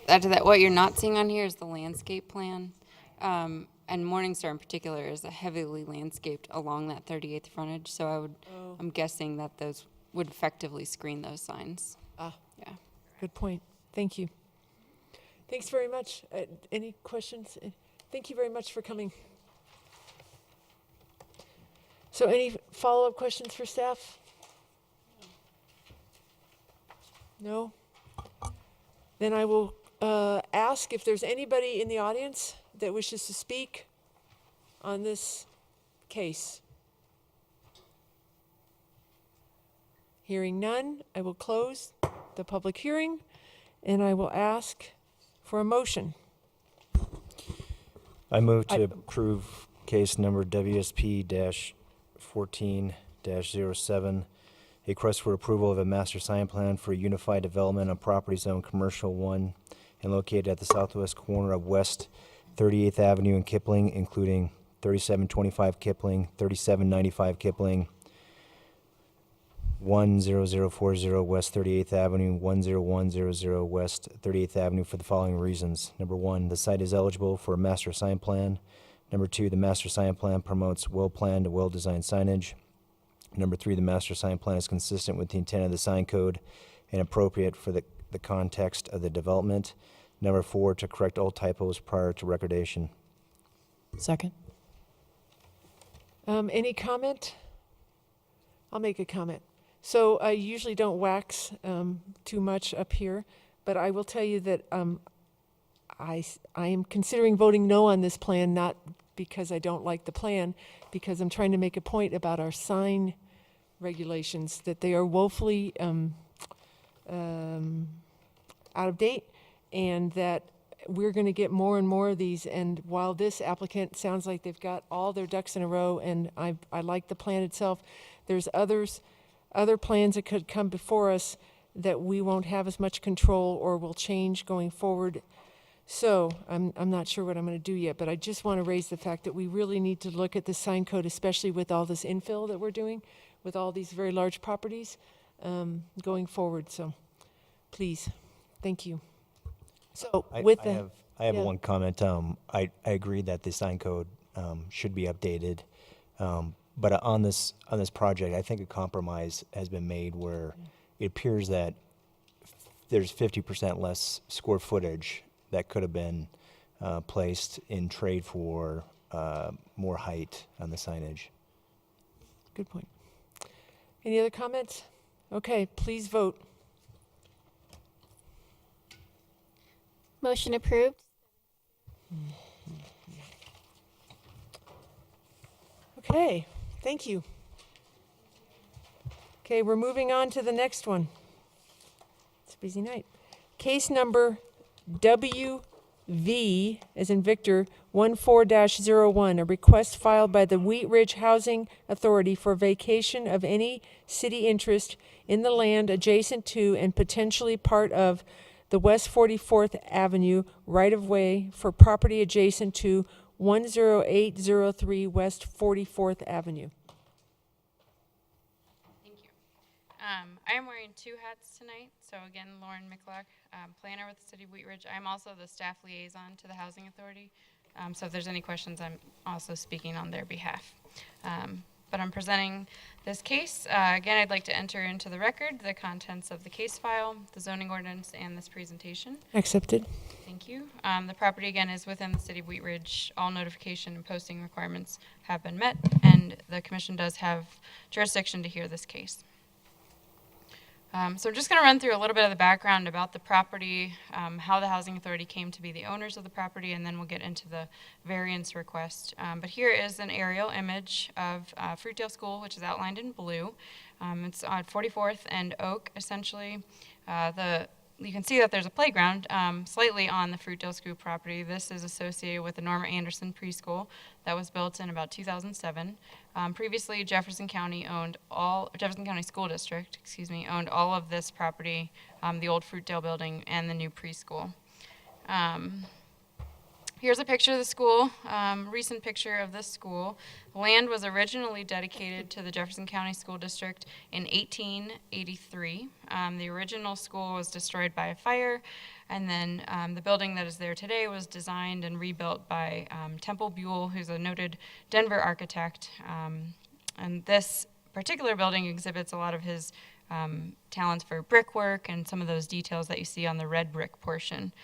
Add to that, what you're not seeing on here is the landscape plan. And Morningstar in particular is heavily landscaped along that 38th frontage, so I'm guessing that those would effectively screen those signs. Ah, Yeah. good point. Thank you. Thanks very much. Any questions? Thank you very much for coming. So any follow-up questions for staff? No? Then I will ask if there's anybody in the audience that wishes to speak on this case. Hearing none, I will close the public hearing, and I will ask for a motion. I move to approve case number WSP-14-07, a request for approval of a master sign plan for a unified development on property zone Commercial 1 and located at the southwest corner of West 38th Avenue and Kipling, including 3725 Kipling, 3795 Kipling, 10040 West 38th Avenue, 10100 West 38th Avenue for the following reasons. Number one, the site is eligible for a master sign plan. Number two, the master sign plan promotes well-planned, well-designed signage. Number three, the master sign plan is consistent with the intent of the sign code and appropriate for the context of the development. Number four, to correct all typos prior to recordation. Second. Any comment? I'll make a comment. So I usually don't wax too much up here, but I will tell you that I am considering voting no on this plan, not because I don't like the plan, because I'm trying to make a point about our sign regulations, that they are woefully out of date, and that we're going to get more and more of these. And while this applicant sounds like they've got all their ducks in a row, and I like the plan itself, there's other plans that could come before us that we won't have as much control or will change going forward. So I'm not sure what I'm going to do yet, but I just want to raise the fact that we really need to look at the sign code, especially with all this infill that we're doing, with all these very large properties going forward. So please, thank you. So I have yeah. one comment. I agree that the sign code should be updated. But on this project, I think a compromise has been made where it appears that there's 50% less square footage that could have been placed in trade for more height on the signage. Good point. Any other comments? Okay, please vote. Motion approved. Okay, thank you. Okay, we're moving on to the next one. It's a busy night. Case number WV, as in Victor, 14-01, a request filed by the Wheat Ridge Housing Authority for vacation of any city interest in the land adjacent to and potentially part of the West 44th Avenue right-of-way for property adjacent to 10803 West 44th Avenue. Thank you. I am wearing two hats tonight. So again, Lauren Michalak, planner with the City of Wheat Ridge. I'm also the staff liaison to the Housing Authority. So if there's any questions, I'm also speaking on their behalf. But I'm presenting this case. Again, I'd like to enter into the record the contents of the case file, the zoning ordinance, and this presentation. Accepted. Thank you. The property, again, is within the City of Wheat Ridge. All notification and posting requirements have been met, and the Commission does have jurisdiction to hear this case. So I'm just going to run through a little bit of the background about the property, how the Housing Authority came to be the owners of the property, and then we'll get into the variance request. But here is an aerial image of Fruitdale School, which is outlined in blue. It's on 44th and Oak, essentially. You can see that there's a playground slightly on the Fruitdale School property. This is associated with the Norma Anderson preschool that was built in about 2007. Previously, Jefferson County School District, owned all of this property, the old Fruitdale building and the new preschool. Here's a picture of the school, recent picture of this school. Land was originally dedicated to the Jefferson County School District in 1883. The original school was destroyed by a fire, and then the building that is there today was designed and rebuilt by Temple Buell, who's a noted Denver architect. And this particular building exhibits a lot of his talents for brickwork and some of those details that you see on the red brick portion.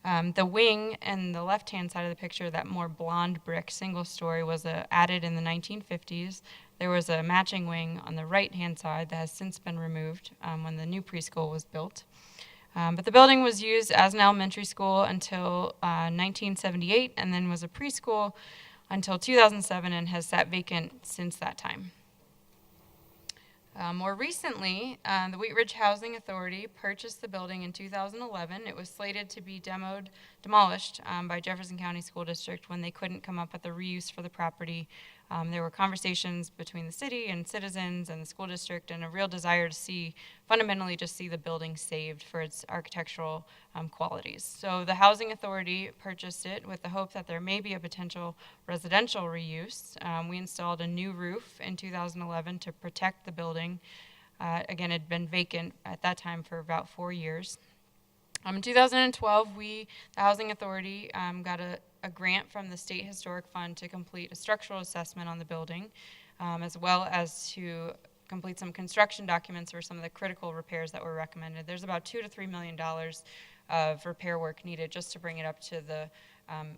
The wing and the left-hand side of the picture, that more blonde brick single story, was added in the 1950s. There was a matching wing on the right-hand side that has since been removed when the new preschool was built. But the building was used as an elementary school until 1978, and then was a preschool until 2007, and has sat vacant since that time. More recently, the Wheat Ridge Housing Authority purchased the building in 2011. It was slated to be demolished by Jefferson County School District when they couldn't come up with a reuse for the property. There were conversations between the city and citizens and the school district, and a real desire to fundamentally just see the building saved for its architectural qualities. So the Housing Authority purchased it with the hope that there may be a potential residential reuse. We installed a new roof in 2011 to protect the building. Again, it had been vacant at that time for about 4 years. In 2012, the Housing Authority got a grant from the State Historic Fund to complete a structural assessment on the building, as well as to complete some construction documents for some of the critical repairs that were recommended. There's about $2 to $3 million of repair work needed just to bring it up to the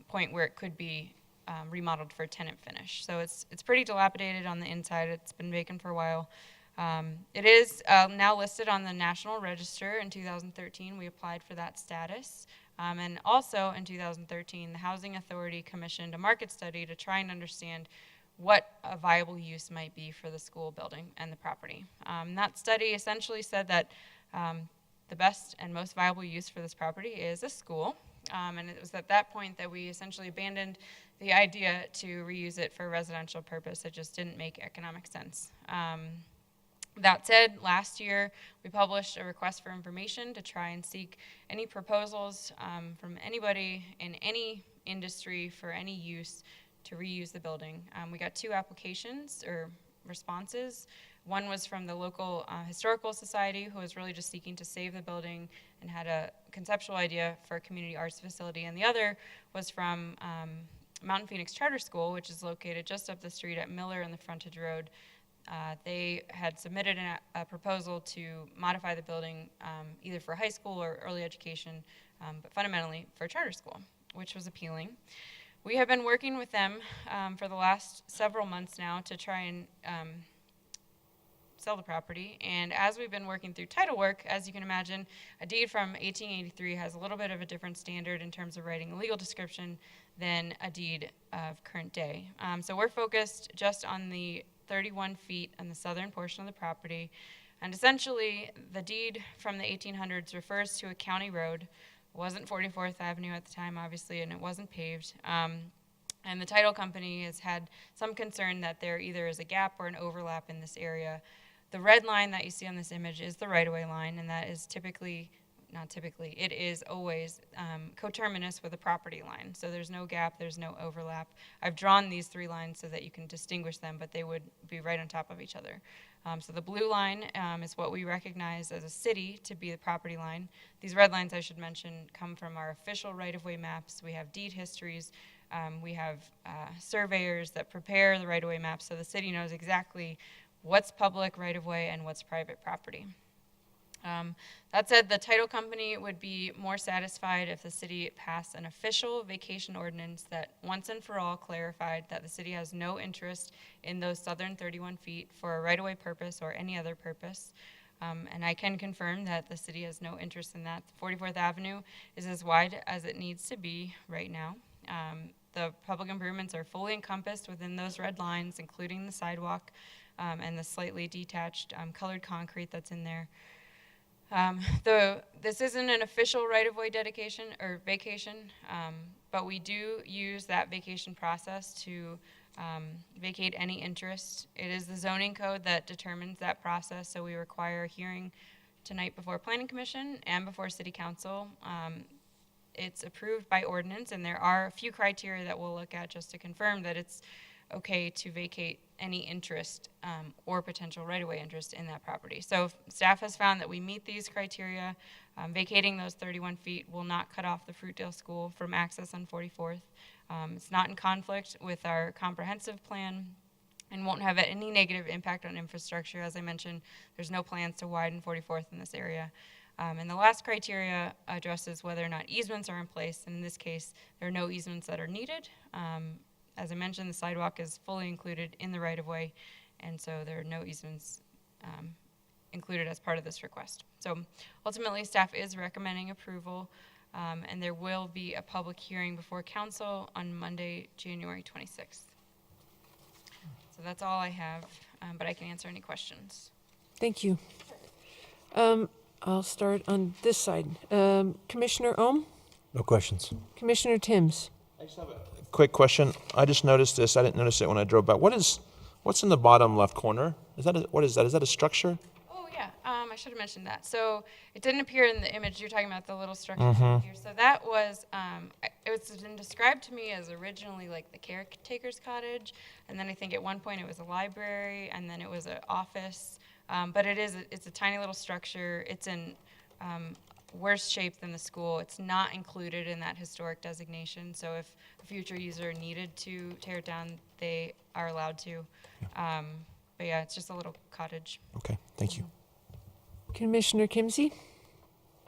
point where it could be remodeled for tenant finish. So it's pretty dilapidated on the inside. It's been vacant for a while. It is now listed on the National Register. In 2013, we applied for that status. And also in 2013, the Housing Authority commissioned a market study to try and understand what a viable use might be for the school building and the property. That study essentially said that the best and most viable use for this property is a school. And it was at that point that we essentially abandoned the idea to reuse it for a residential purpose. It just didn't make economic sense. That said, last year we published a request for information to try and seek any proposals from anybody in any industry for any use to reuse the building. We got 2 applications or responses. One was from the local historical society, who was really just seeking to save the building and had a conceptual idea for a community arts facility. And the other was from Mountain Phoenix Charter School, which is located just up the street at Miller and the Frontage Road. They had submitted a proposal to modify the building either for high school or early education, but fundamentally for charter school, which was appealing. We have been working with them for the last several months now to try and sell the property. And as we've been working through title work, as you can imagine, a deed from 1883 has a little bit of a different standard in terms of writing a legal description than a deed of current day. So we're focused just on the 31 feet on the southern portion of the property. And essentially, the deed from the 1800s refers to a county road. It wasn't 44th Avenue at the time, obviously, and it wasn't paved. And the title company has had some concern that there either is a gap or an overlap in this area. The red line that you see on this image is the right-of-way line, and that is it is always coterminous with a property line. So there's no gap, there's no overlap. I've drawn these 3 lines so that you can distinguish them, but they would be right on top of each other. So the blue line is what we recognize as a city to be the property line. These red lines, I should mention, come from our official right-of-way maps. We have deed histories. We have surveyors that prepare the right-of-way maps, so the city knows exactly what's public right-of-way and what's private property. That said, the title company would be more satisfied if the city passed an official vacation ordinance that once and for all clarified that the city has no interest in those southern 31 feet for a right-of-way purpose or any other purpose. And I can confirm that the city has no interest in that. 44th Avenue is as wide as it needs to be right now. The public improvements are fully encompassed within those red lines, including the sidewalk and the slightly detached colored concrete that's in there. This isn't an official right-of-way dedication or vacation, but we do use that vacation process to vacate any interest. It is the zoning code that determines that process, so we require a hearing tonight before Planning Commission and before City Council. It's approved by ordinance, and there are a few criteria that we'll look at just to confirm that it's okay to vacate any interest or potential right-of-way interest in that property. So staff has found that we meet these criteria. Vacating those 31 feet will not cut off the Fruitdale School from access on 44th. It's not in conflict with our comprehensive plan and won't have any negative impact on infrastructure. As I mentioned, there's no plans to widen 44th in this area. And the last criteria addresses whether or not easements are in place. And in this case, there are no easements that are needed. As I mentioned, the sidewalk is fully included in the right-of-way, and so there are no easements included as part of this request. So ultimately, staff is recommending approval, and there will be a public hearing before council on Monday, January 26th. So that's all I have, but I can answer any questions. Thank you. I'll start on this side. Commissioner Ohm? No questions. Commissioner Timms? I just have a quick question. I just noticed this. I didn't notice it when I drove by. What's in the bottom left corner? What is that? Is that a structure? Oh, yeah. I should have mentioned that. So it didn't appear in the image. You're talking about the little structure here. So that was, it was been described to me as originally like the caretaker's cottage. And then I think at one point it was a library, and then it was an office. But it's a tiny little structure. It's in worse shape than the school. It's not included in that historic designation. So if a future user needed to tear it down, they are allowed to. But yeah, it's just a little cottage. Okay, thank you. Commissioner Kimsey?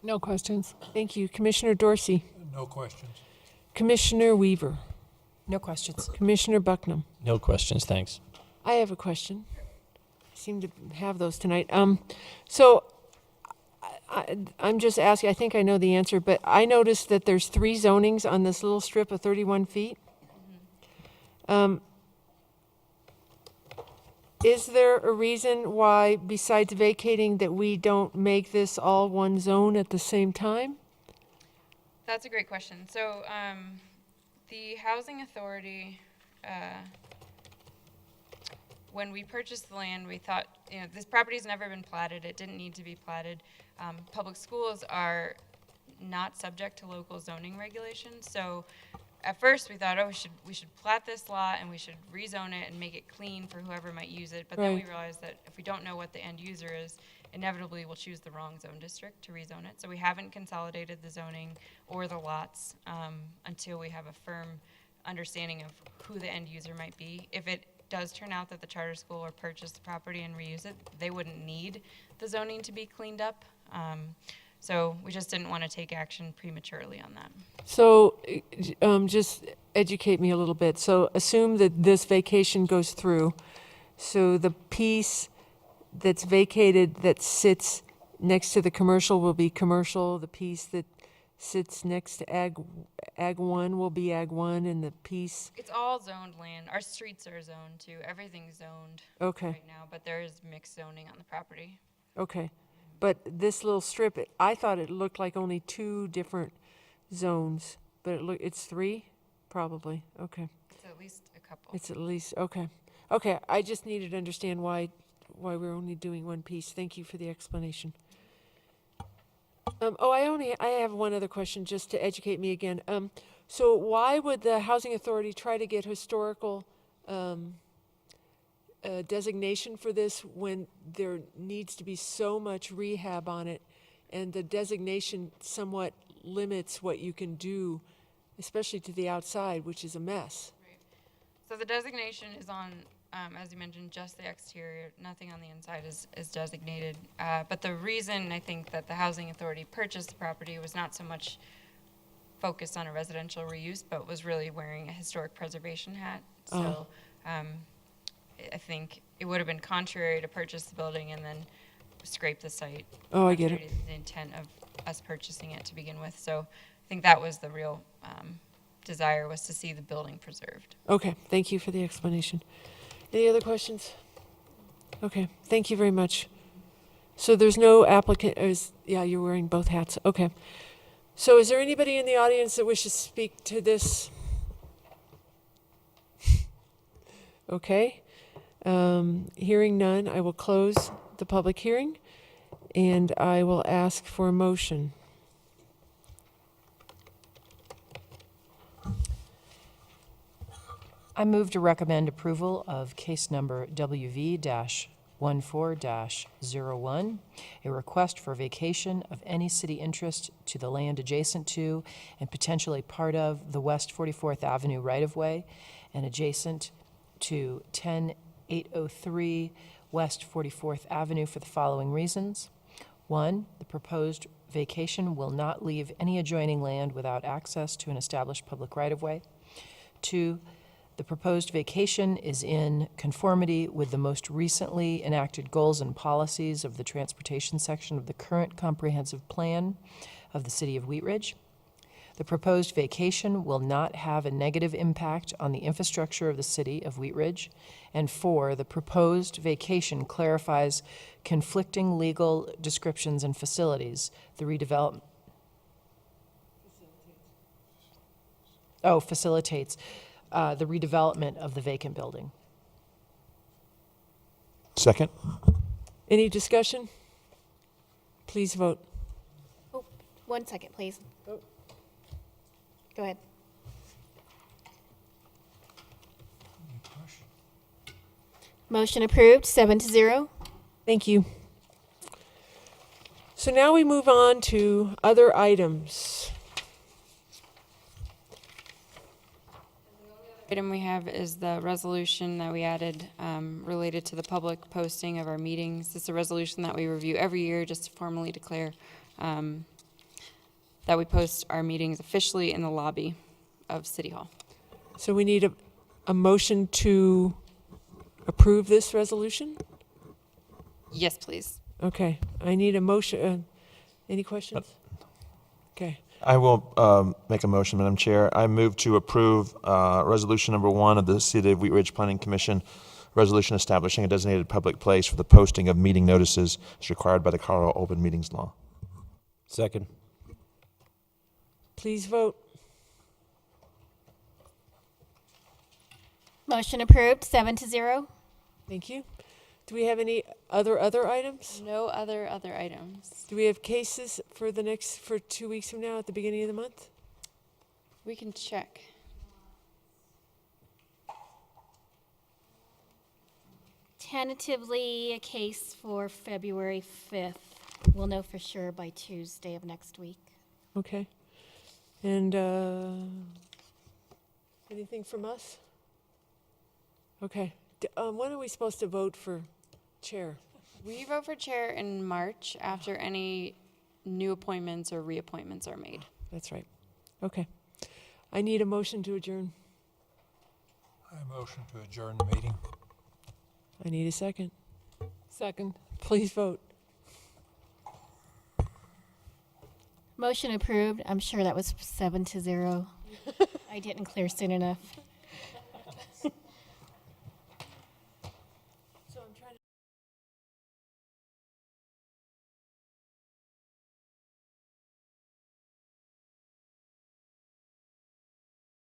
No questions. Thank you. Commissioner Dorsey? No questions. Commissioner Weaver? No questions. Commissioner Bucknam? No questions, thanks. I have a question. I seem to have those tonight. So I'm just asking, I think I know the answer, but I noticed that there's 3 zonings on this little strip of 31 feet. Is there a reason why, besides vacating, that we don't make this all one zone at the same time? That's a great question. So the Housing Authority, when we purchased the land, we thought, this property's never been platted. It didn't need to be platted. Public schools are not subject to local zoning regulations. So at first we thought, we should plat this lot and we should rezone it and make it clean for whoever might use it. But then we realized that if we don't know what the end user is, inevitably we'll choose the wrong zone district to rezone it. So we haven't consolidated the zoning or the lots until we have a firm understanding of who the end user might be. If it does turn out that the charter school or purchase the property and reuse it, they wouldn't need the zoning to be cleaned up. So we just didn't want to take action prematurely on that. So just educate me a little bit. So assume that this vacation goes through. So the piece that's vacated that sits next to the commercial will be commercial. The piece that sits next to Ag 1 will be Ag 1, and the piece... It's all zoned land. Our streets are zoned too. Everything's zoned right now, but there is mixed zoning on the property. Okay. But this little strip, I thought it looked like only 2 different zones, but it's 3? Probably. Okay. It's at least a couple. It's at least, okay. Okay, I just needed to understand why we're only doing one piece. Thank you for the explanation. I have one other question just to educate me again. So why would the Housing Authority try to get historical designation for this when there needs to be so much rehab on it, and the designation somewhat limits what you can do, especially to the outside, which is a mess? Right. So the designation is on, as you mentioned, just the exterior. Nothing on the inside is designated. But the reason I think that the Housing Authority purchased the property was not so much focused on a residential reuse, but was really wearing a historic preservation hat. So I think it would have been contrary to purchase the building and then scrape the site. Oh, I get after it. The intent of us purchasing it to begin with. So I think that was the real desire, was to see the building preserved. Okay, thank you for the explanation. Any other questions? Okay, thank you very much. So there's no applicant, yeah, you're wearing both hats. Okay. So is there anybody in the audience that wishes to speak to this? Okay. Hearing none, I will close the public hearing, and I will ask for a motion. I move to recommend approval of case number WV-14-01, a request for vacation of any city interest to the land adjacent to and potentially part of the West 44th Avenue right-of-way and adjacent to 10803 West 44th Avenue for the following reasons. 1, the proposed vacation will not leave any adjoining land without access to an established public right-of-way. 2, the proposed vacation is in conformity with the most recently enacted goals and policies of the transportation section of the current comprehensive plan of the City of Wheat Ridge. The proposed vacation will not have a negative impact on the infrastructure of the City of Wheat Ridge. And 4, the proposed vacation clarifies conflicting legal descriptions and facilities. The redevelopment facilitates the redevelopment of the vacant building. Second? Any discussion? Please vote. Oh, 1 second, please. Go ahead. Motion approved, 7-0. Thank you. So now we move on to other items. Item we have is the resolution that we added related to the public posting of our meetings. This is a resolution that we review every year just to formally declare that we post our meetings officially in the lobby of City Hall. So we need a motion to approve this resolution? Yes, please. Okay, I need a motion. Any questions? Okay. I will make a motion, Madam Chair. I move to approve resolution number 1 of the City of Wheat Ridge Planning Commission, resolution establishing a designated public place for the posting of meeting notices as required by the Colorado Open Meetings Law. Second. Please vote. Motion approved, 7-0. Thank you. Do we have any other items? No other items. Do we have cases for 2 weeks from now at the beginning of the month? We can check. Tentatively, a case for February 5th. We'll know for sure by Tuesday of next week. Okay. And anything from us? Okay. When are we supposed to vote for chair? We vote for chair in March after any new appointments or reappointments are made. That's right. Okay. I need a motion to adjourn. I motion to adjourn the meeting. I need a second. Second. Please vote. Motion approved. I'm sure that was 7-0. I didn't clear soon enough.